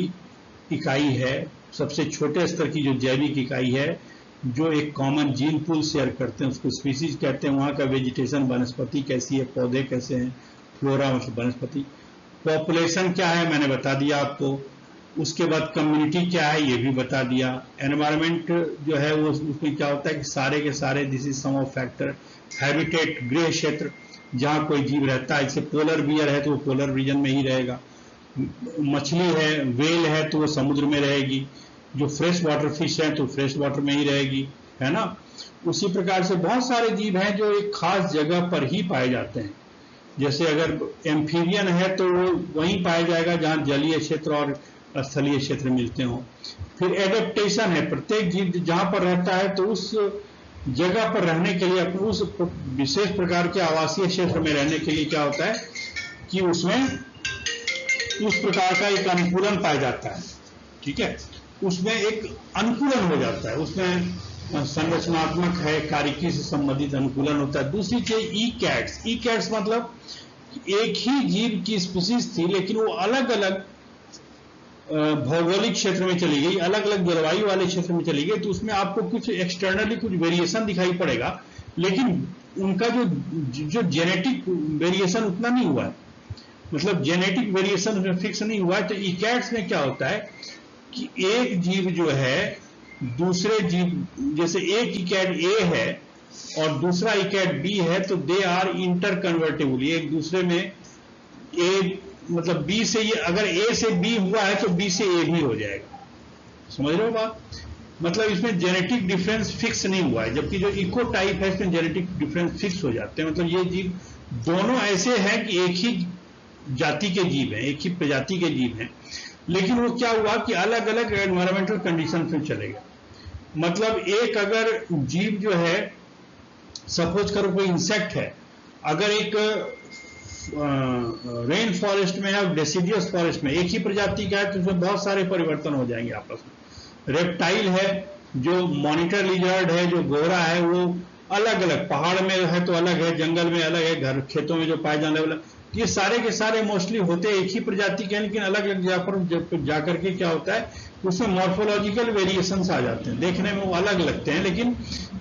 इकाई है, सबसे छोटे स्तर की जो जैविक इकाई है जो एक कॉमन जीन पूल शेयर करते हैं, उसको स्पीसीज कहते हैं। वहां का वेजिटेशन, वनस्पति कैसी है, पौधे कैसे हैं, फ्लोरा मतलब वनस्पति। पॉपुलेशन क्या है मैंने बता दिया आपको। उसके बाद कम्युनिटी क्या है ये भी बता दिया। एनवायरमेंट जो है वो उसमें क्या होता है कि सारे के सारे this is sum of factor. Habitat, गृह क्षेत्र जहां कोई जीव रहता है, जैसे पोलर बियर है तो वो पोलर रीजन में ही रहेगा। मछली है, वेल है तो वो समुद्र में रहेगी। जो फ्रेश वाटर फिश है तो फ्रेश वाटर में ही रहेगी, है ना। उसी प्रकार से बहुत सारे जीव हैं जो एक खास जगह पर ही पाए जाते हैं। जैसे अगर एम्फीबियन है तो वो वहीं पाया जाएगा जहां जलीय क्षेत्र और स्थलीय क्षेत्र मिलते हों। फिर एडेप्टेशन है, प्रत्येक जीव जहां पर रहता है तो उस जगह पर रहने के लिए, अपने उस विशेष प्रकार के आवासीय क्षेत्र में रहने के लिए क्या होता है कि उसमें उस प्रकार का एक अनुकूलन पाया जाता है। ठीक है, उसमें एक अनुकूलन हो जाता है, उसमें संरचनात्मक है, कार्यकी से संबंधित अनुकूलन होता है। दूसरी चीज ई कैट्स मतलब एक ही जीव की स्पीसीज थी लेकिन वो अलग अलग भौगोलिक क्षेत्र में चली गई, अलग अलग जलवायु वाले क्षेत्र में चली गई, तो उसमें आपको कुछ एक्सटर्नली कुछ वेरिएशन दिखाई पड़ेगा, लेकिन उनका जो जेनेटिक वेरिएशन उतना नहीं हुआ है, मतलब जेनेटिक वेरिएशन उसमें फिक्स नहीं हुआ है। तो इकैट्स में क्या होता है कि एक जीव जो है दूसरे जीव, जैसे एक इकैट ए है और दूसरा इकैट बी है, तो दे आर इंटर कन्वर्टेबल, एक दूसरे में ए मतलब बी से ये, अगर ए से बी हुआ है तो बी से ए भी हो जाएगा। समझ रहे हो बात? मतलब इसमें जेनेटिक डिफरेंस फिक्स नहीं हुआ है, जबकि जो इको टाइप है इसमें जेनेटिक डिफरेंस फिक्स हो जाते हैं। मतलब ये जीव दोनों ऐसे हैं कि एक ही जाति के जीव हैं, एक ही प्रजाति के जीव हैं, लेकिन वो क्या हुआ कि अलग अलग एनवायरमेंटल कंडीशन में चले गए। मतलब एक अगर जीव जो है, सपोज करो कोई इंसेक्ट है, अगर एक रेन फॉरेस्ट में या डेसिडियस फॉरेस्ट में एक ही प्रजाति का है तो उसमें बहुत सारे परिवर्तन हो जाएंगे आपस में। रेप्टाइल है, जो मॉनिटर लिजर्ड है, जो गोरा है, वो अलग अलग, पहाड़ में है तो अलग है, जंगल में अलग है, घर खेतों में जो पाए जाने वाला, ये सारे के सारे मोस्टली होते एक ही प्रजाति के हैं, लेकिन अलग अलग जगह पर जाकर के क्या होता है उसमें मॉर्फोलॉजिकल वेरिएशंस आ जाते हैं, देखने में वो अलग लगते हैं लेकिन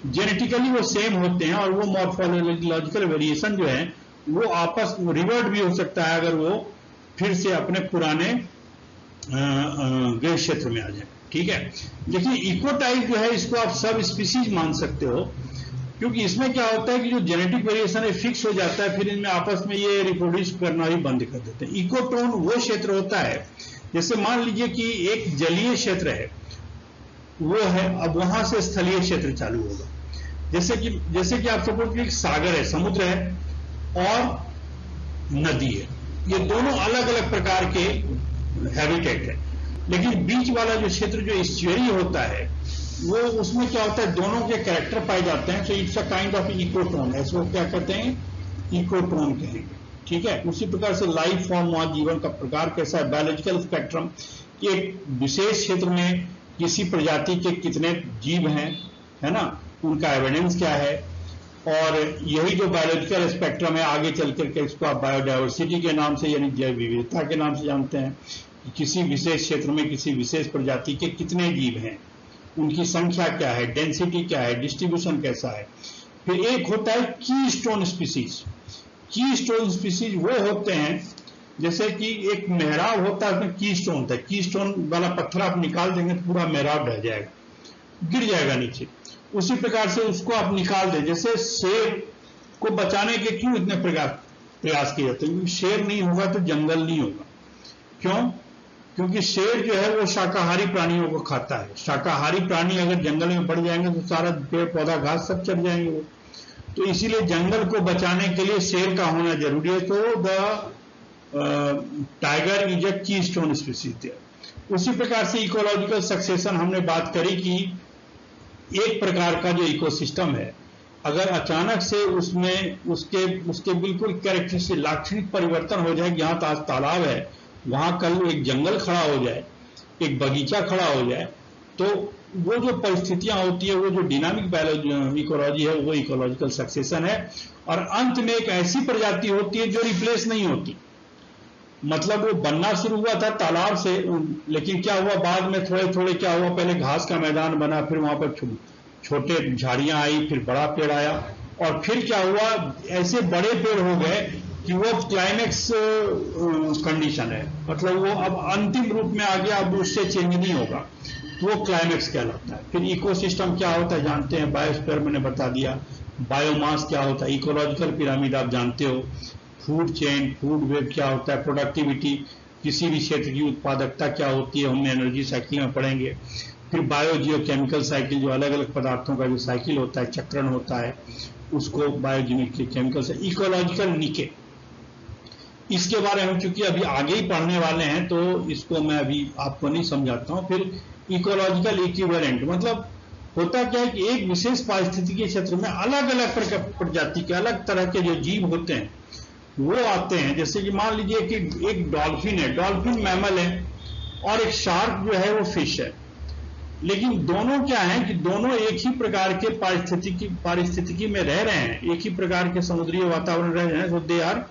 जेनेटिकली वो सेम होते हैं। और वो मॉर्फोलॉजिकल वेरिएशन जो है वो आपस रिवर्ट भी हो सकता है अगर वो फिर से अपने पुराने गृह क्षेत्र में आ जाए। ठीक है, लेकिन इकोटाइप जो है इसको आप सब स्पीसीज मान सकते हो, क्योंकि इसमें क्या होता है कि जो जेनेटिक वेरिएशन है फिक्स हो जाता है, फिर इनमें आपस में ये रिप्रोड्यूस करना ही बंद कर देते हैं। इकोटोन वो क्षेत्र होता है, जैसे मान लीजिए कि एक जलीय क्षेत्र है वो है, अब वहां से स्थलीय क्षेत्र चालू होगा। जैसे कि आप सपोज कि एक सागर है, समुद्र है और नदी है, ये दोनों अलग अलग प्रकार के हैबिटेट है, लेकिन बीच वाला जो क्षेत्र जो इस्चुअरी होता है वो उसमें क्या होता है, दोनों के कैरेक्टर पाए जाते हैं। तो it's a kind of ecotone, ऐसे क्या कहते हैं, इकोटोन कहेंगे। ठीक है, उसी प्रकार से लाइफ फॉर्म वहां जीवन का प्रकार कैसा है, बायोलॉजिकल स्पेक्ट्रम, एक विशेष क्षेत्र में किसी प्रजाति के कितने जीव हैं, है ना, उनका एविडेंस क्या है। और यही जो बायोलॉजिकल स्पेक्ट्रम है आगे चल करके इसको आप बायोडाइवर्सिटी के नाम से यानी जैव विविधता के नाम से जानते हैं कि किसी विशेष क्षेत्र में किसी विशेष प्रजाति के कितने जीव हैं, उनकी संख्या क्या है, डेंसिटी क्या है, डिस्ट्रीब्यूशन कैसा है। फिर एक होता है की स्टोन स्पीसीज। की स्टोन स्पीसीज वो होते हैं जैसे कि एक मेहराब होता है, उसमें की स्टोन होता है, की स्टोन वाला पत्थर आप निकाल देंगे तो पूरा मेहराब ढह जाएगा, गिर जाएगा नीचे। उसी प्रकार से उसको आप निकाल दें। जैसे शेर को बचाने के क्यों इतने प्रयास किए जाते हैं, क्योंकि शेर नहीं होगा तो जंगल नहीं होगा। क्यों? क्योंकि शेर जो है वो शाकाहारी प्राणियों को खाता है। शाकाहारी प्राणी अगर जंगल में बढ़ जाएंगे तो सारा पेड़ पौधा घास सब चढ़ जाएंगे वो, तो इसीलिए जंगल को बचाने के लिए शेर का होना जरूरी है। तो द टाइगर इज अ की स्टोन स्पीसीज। उसी प्रकार से इकोलॉजिकल सक्सेशन हमने बात करी कि एक प्रकार का जो इकोसिस्टम है अगर अचानक से उसमें उसके बिल्कुल कैरेक्टरिस्टिक लाक्षणिक परिवर्तन हो जाए, यहाँ आज तालाब है वहां कल एक जंगल खड़ा हो जाए, एक बगीचा खड़ा हो जाए, तो वो जो परिस्थितियां होती है, वो जो डिनामिक बायोलॉजी इकोलॉजी है, वो इकोलॉजिकल सक्सेशन है। और अंत में एक ऐसी प्रजाति होती है जो रिप्लेस नहीं होती। मतलब वो बनना शुरू हुआ था तालाब से, लेकिन क्या हुआ बाद में थोड़े थोड़े क्या हुआ, पहले घास का मैदान बना, फिर वहां पर छोटे झाड़ियां आई, फिर बड़ा पेड़ आया, और फिर क्या हुआ, ऐसे बड़े पेड़ हो गए कि वो क्लाइमेक्स कंडीशन है, मतलब वो अब अंतिम रूप में आ गया, अब उससे चेंज नहीं होगा, तो वो क्लाइमेक्स कहलाता है। फिर इकोसिस्टम क्या होता है जानते हैं, बायोस्फीयर मैंने बता दिया। बायोमास क्या होता है, इकोलॉजिकल पिरामिड आप जानते हो। फूड चेन, फूड वेब क्या होता है, प्रोडक्टिविटी, किसी भी क्षेत्र की उत्पादकता क्या होती है, हमने एनर्जी साइकिल में पढ़ेंगे। फिर बायो जियो केमिकल साइकिल, जो अलग अलग पदार्थों का जो साइकिल होता है, चक्रण होता है, उसको बायोजेनिक केमिकल से। इकोलॉजिकल निके, इसके बारे में चूंकि अभी आगे ही पढ़ने वाले हैं तो इसको मैं अभी आपको नहीं समझाता हूं। फिर इकोलॉजिकल इक्विवेलेंट, मतलब होता क्या है कि एक विशेष पारिस्थितिकी क्षेत्र में अलग अलग प्रजाति के अलग तरह के जो जीव होते हैं वो आते हैं। जैसे कि मान लीजिए कि एक डॉल्फिन है, डॉल्फिन मैमल है, और एक शार्क जो है वो फिश है, लेकिन दोनों क्या है कि दोनों एक ही प्रकार के पारिस्थितिकी में रह रहे हैं, एक ही प्रकार के समुद्री वातावरण रह रहे हैं, तो दे आर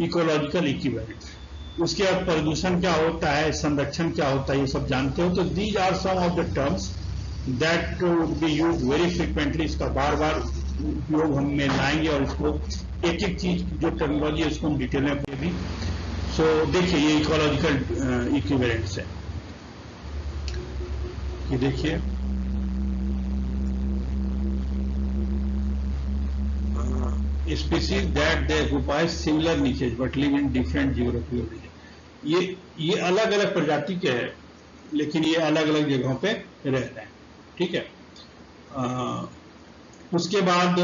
इकोलॉजिकल इक्विवेलेंट। उसके बाद प्रदूषण क्या होता है, संरक्षण क्या होता है, ये सब जानते हो। तो these are some of the terms that would be used very frequently. इसका बार बार उपयोग हम में लाएंगे और इसको एक एक चीज जो टेक्नोलॉजी है उसको हम डिटेल में भी। सो देखिए ये इकोलॉजिकल इक्विवेलेंट्स है, ये देखिए species that they occupy similar niches but live in different geographical region. ये अलग अलग प्रजाति के हैं लेकिन ये अलग अलग जगहों पे रह रहे हैं। ठीक है, उसके बाद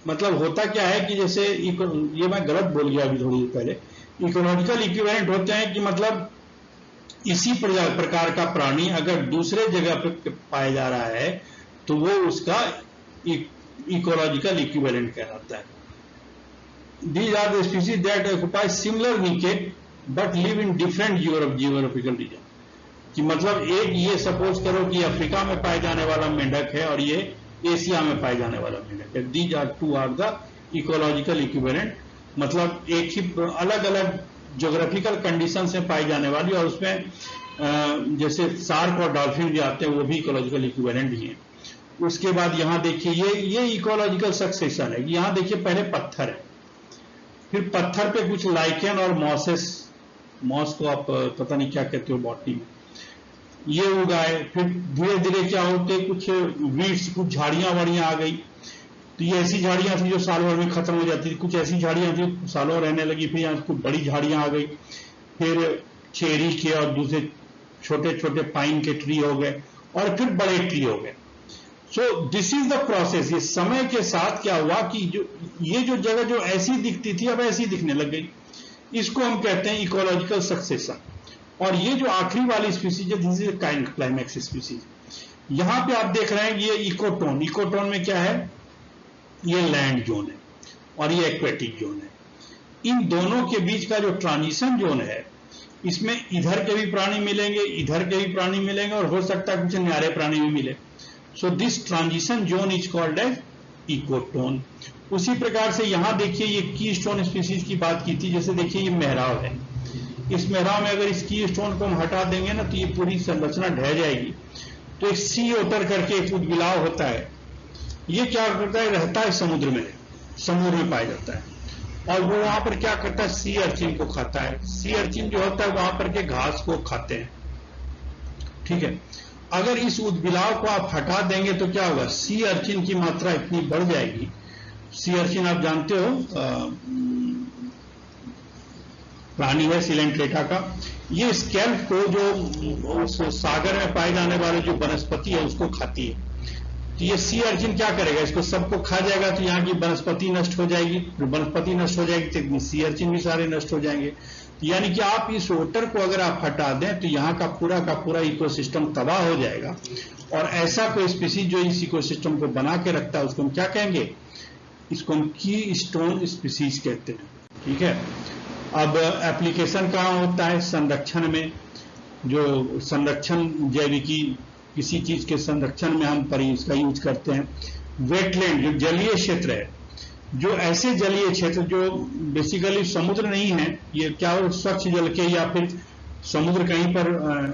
मतलब होता क्या है कि जैसे ये मैं गलत बोल गया अभी थोड़ी देर पहले, इकोलॉजिकल इक्विवेलेंट होते हैं कि मतलब इसी प्रकार का प्राणी अगर दूसरे जगह पे पाया जा रहा है तो वो उसका इकोलॉजिकल इक्विवेलेंट कहलाता है। These are the species that occupy similar niche but live in different geographical region। कि मतलब एक ये सपोज करो कि अफ्रीका में पाए जाने वाला मेंढक है और ये एशिया में पाए जाने वाला मेंढक है। These are two are the ecological equivalent, मतलब एक ही अलग अलग ज्योग्राफिकल कंडीशन से पाई जाने वाली, और उसमें जैसे शार्क और डॉल्फिन जो आते हैं वो भी इकोलॉजिकल इक्विवेलेंट ही है। उसके बाद यहाँ देखिए ये इकोलॉजिकल सक्सेशन है। यहाँ देखिए पहले पत्थर है, फिर पत्थर पे कुछ लाइकेन और मॉसेस, मॉस को आप पता नहीं क्या कहते हो बॉटनी में, ये उगाए। फिर धीरे धीरे क्या होते, कुछ वीड्स, कुछ झाड़ियां वाड़ियां आ गई। तो ये ऐसी झाड़ियां थी जो साल भर में खत्म हो जाती थी, कुछ ऐसी झाड़ियां थी सालों रहने लगी। फिर यहाँ कुछ बड़ी झाड़ियां आ गई, फिर चेरी के और दूसरे छोटे छोटे पाइन के ट्री हो गए, और फिर बड़े ट्री हो गए। सो दिस इज द प्रोसेस। ये समय के साथ क्या हुआ कि ये जो जगह जो ऐसी दिखती थी अब ऐसी दिखने लग गई। इसको हम कहते हैं इकोलॉजिकल सक्सेशन। और ये जो आखिरी वाली स्पीसीज है, दिस इज क्लाइमैक्स स्पीसीज। यहां पे आप देख रहे हैं ये इकोटोन। इकोटोन में क्या है, ये लैंड जोन है और ये एक्वेटिक जोन है। इन दोनों के बीच का जो ट्रांजिशन जोन है, इसमें इधर के भी प्राणी मिलेंगे, इधर के भी प्राणी मिलेंगे, और हो सकता है कुछ न्यारे प्राणी भी मिले। So this transition zone is called as ecotone. उसी प्रकार से यहां देखिए, ये की स्टोन स्पीसीज की बात की थी। जैसे देखिए ये मेहराव है, इस मेहराव में अगर इस की स्टोन को हम हटा देंगे ना तो ये पूरी संरचना ढह जाएगी। तो एक सी ओटर करके एक उद्बिलाव होता है, ये क्या करता है, रहता है समुद्र में, समुद्र में पाया जाता है। और वो वहां पर क्या करता है, सी अर्चिन को खाता है। सी अर्चिन जो होता है वहां पर के घास को खाते हैं, ठीक है। अगर इस उद्बिलाव को आप हटा देंगे तो क्या होगा, सी अर्चिन की मात्रा इतनी बढ़ जाएगी। सी अर्चिन आप जानते हो प्राणी है सिलेंट्रेटा का। ये स्केल्प को जो सागर में पाए जाने वाले जो वनस्पति है उसको खाती है। तो ये सी अर्चिन क्या करेगा, इसको सबको खा जाएगा, तो यहाँ की वनस्पति नष्ट हो जाएगी। वनस्पति नष्ट हो जाएगी तो सी अर्चिन भी सारे नष्ट हो जाएंगे। यानी कि आप इस ओटर को अगर आप हटा दें तो यहाँ का पूरा इकोसिस्टम तबाह हो जाएगा। और ऐसा कोई स्पीसीज जो इस इकोसिस्टम को बना के रखता है उसको हम क्या कहेंगे, इसको हम की स्टोन स्पीसीज कहते हैं, ठीक है। अब एप्लीकेशन कहाँ होता है, संरक्षण में। जो संरक्षण जैविकी, किसी चीज के संरक्षण में हम इसका यूज करते हैं। वेटलैंड जो जलीय क्षेत्र है, जो ऐसे जलीय क्षेत्र जो बेसिकली समुद्र नहीं है, ये क्या हो, स्वच्छ जल के या फिर समुद्र कहीं पर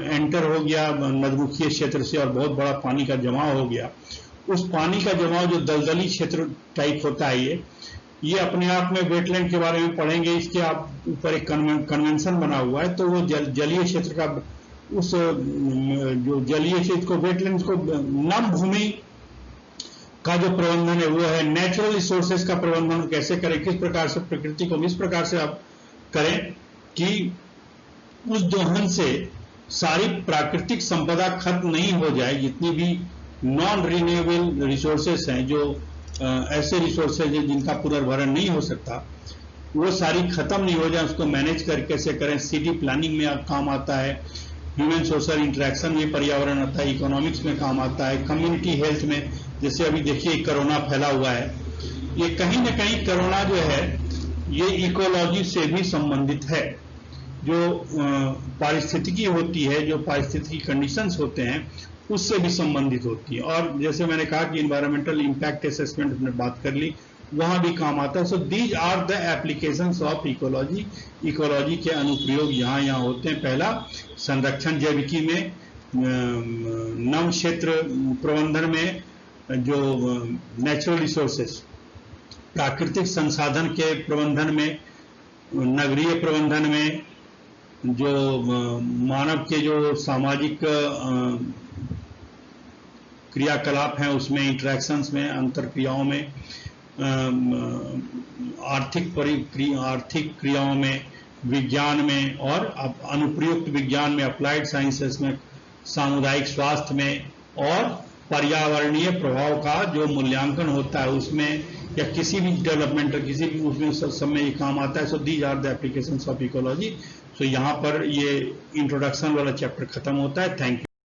एंटर हो गया नदमुखीय क्षेत्र से और बहुत बड़ा पानी का जमाव हो गया, उस पानी का जमाव जो दलदली क्षेत्र टाइप होता है, ये अपने आप में वेटलैंड के बारे में पढ़ेंगे। इसके आप ऊपर एक कन्वेंशन बना हुआ है। तो वो जलीय क्षेत्र का, उस जो जलीय क्षेत्र को, वेटलैंड को, नम भूमि का जो प्रबंधन है वो है। नेचुरल रिसोर्सेज का प्रबंधन कैसे करें, किस प्रकार से प्रकृति को इस प्रकार से आप करें कि उस दोहन से सारी प्राकृतिक संपदा खत्म नहीं हो जाए। जितनी भी नॉन रिन्यूएबल रिसोर्सेज हैं, जो ऐसे रिसोर्सेज हैं जिनका पुनर्भरण नहीं हो सकता, वो सारी खत्म नहीं हो जाए, उसको मैनेज कर कैसे करें। सिटी प्लानिंग में काम आता है, ह्यूमन सोशल इंटरेक्शन में पर्यावरण आता है, इकोनॉमिक्स में काम आता है, कम्युनिटी हेल्थ में। जैसे अभी देखिए कोरोना फैला हुआ है, ये कहीं ना कहीं कोरोना जो है ये इकोलॉजी से भी संबंधित है। जो पारिस्थितिकी होती है, जो पारिस्थितिकी कंडीशंस होते हैं, उससे भी संबंधित होती है। और जैसे मैंने कहा कि इन्वायरमेंटल इम्पैक्ट असेसमेंट हमने बात कर ली, वहां भी काम आता है। So these are the applications of ecology. Ecology के अनुप्रयोग यहाँ होते हैं। पहला, संरक्षण जैविकी में, नम क्षेत्र प्रबंधन में, जो नेचुरल रिसोर्सेस प्राकृतिक संसाधन के प्रबंधन में, नगरीय प्रबंधन में, जो मानव के जो सामाजिक क्रियाकलाप हैं उसमें, इंटरेक्शंस में, अंतरक्रियाओं में, आर्थिक क्रियाओं में, विज्ञान में, और अनुप्रयुक्त विज्ञान में, अप्लाइड साइंसेस में, सामुदायिक स्वास्थ्य में, और पर्यावरणीय प्रभाव का जो मूल्यांकन होता है उसमें, या किसी भी डेवलपमेंटल किसी भी उसमें सब में ये काम आता है। So these are the applications of ecology. So यहाँ पर ये इंट्रोडक्शन वाला चैप्टर खत्म होता है। Thank you.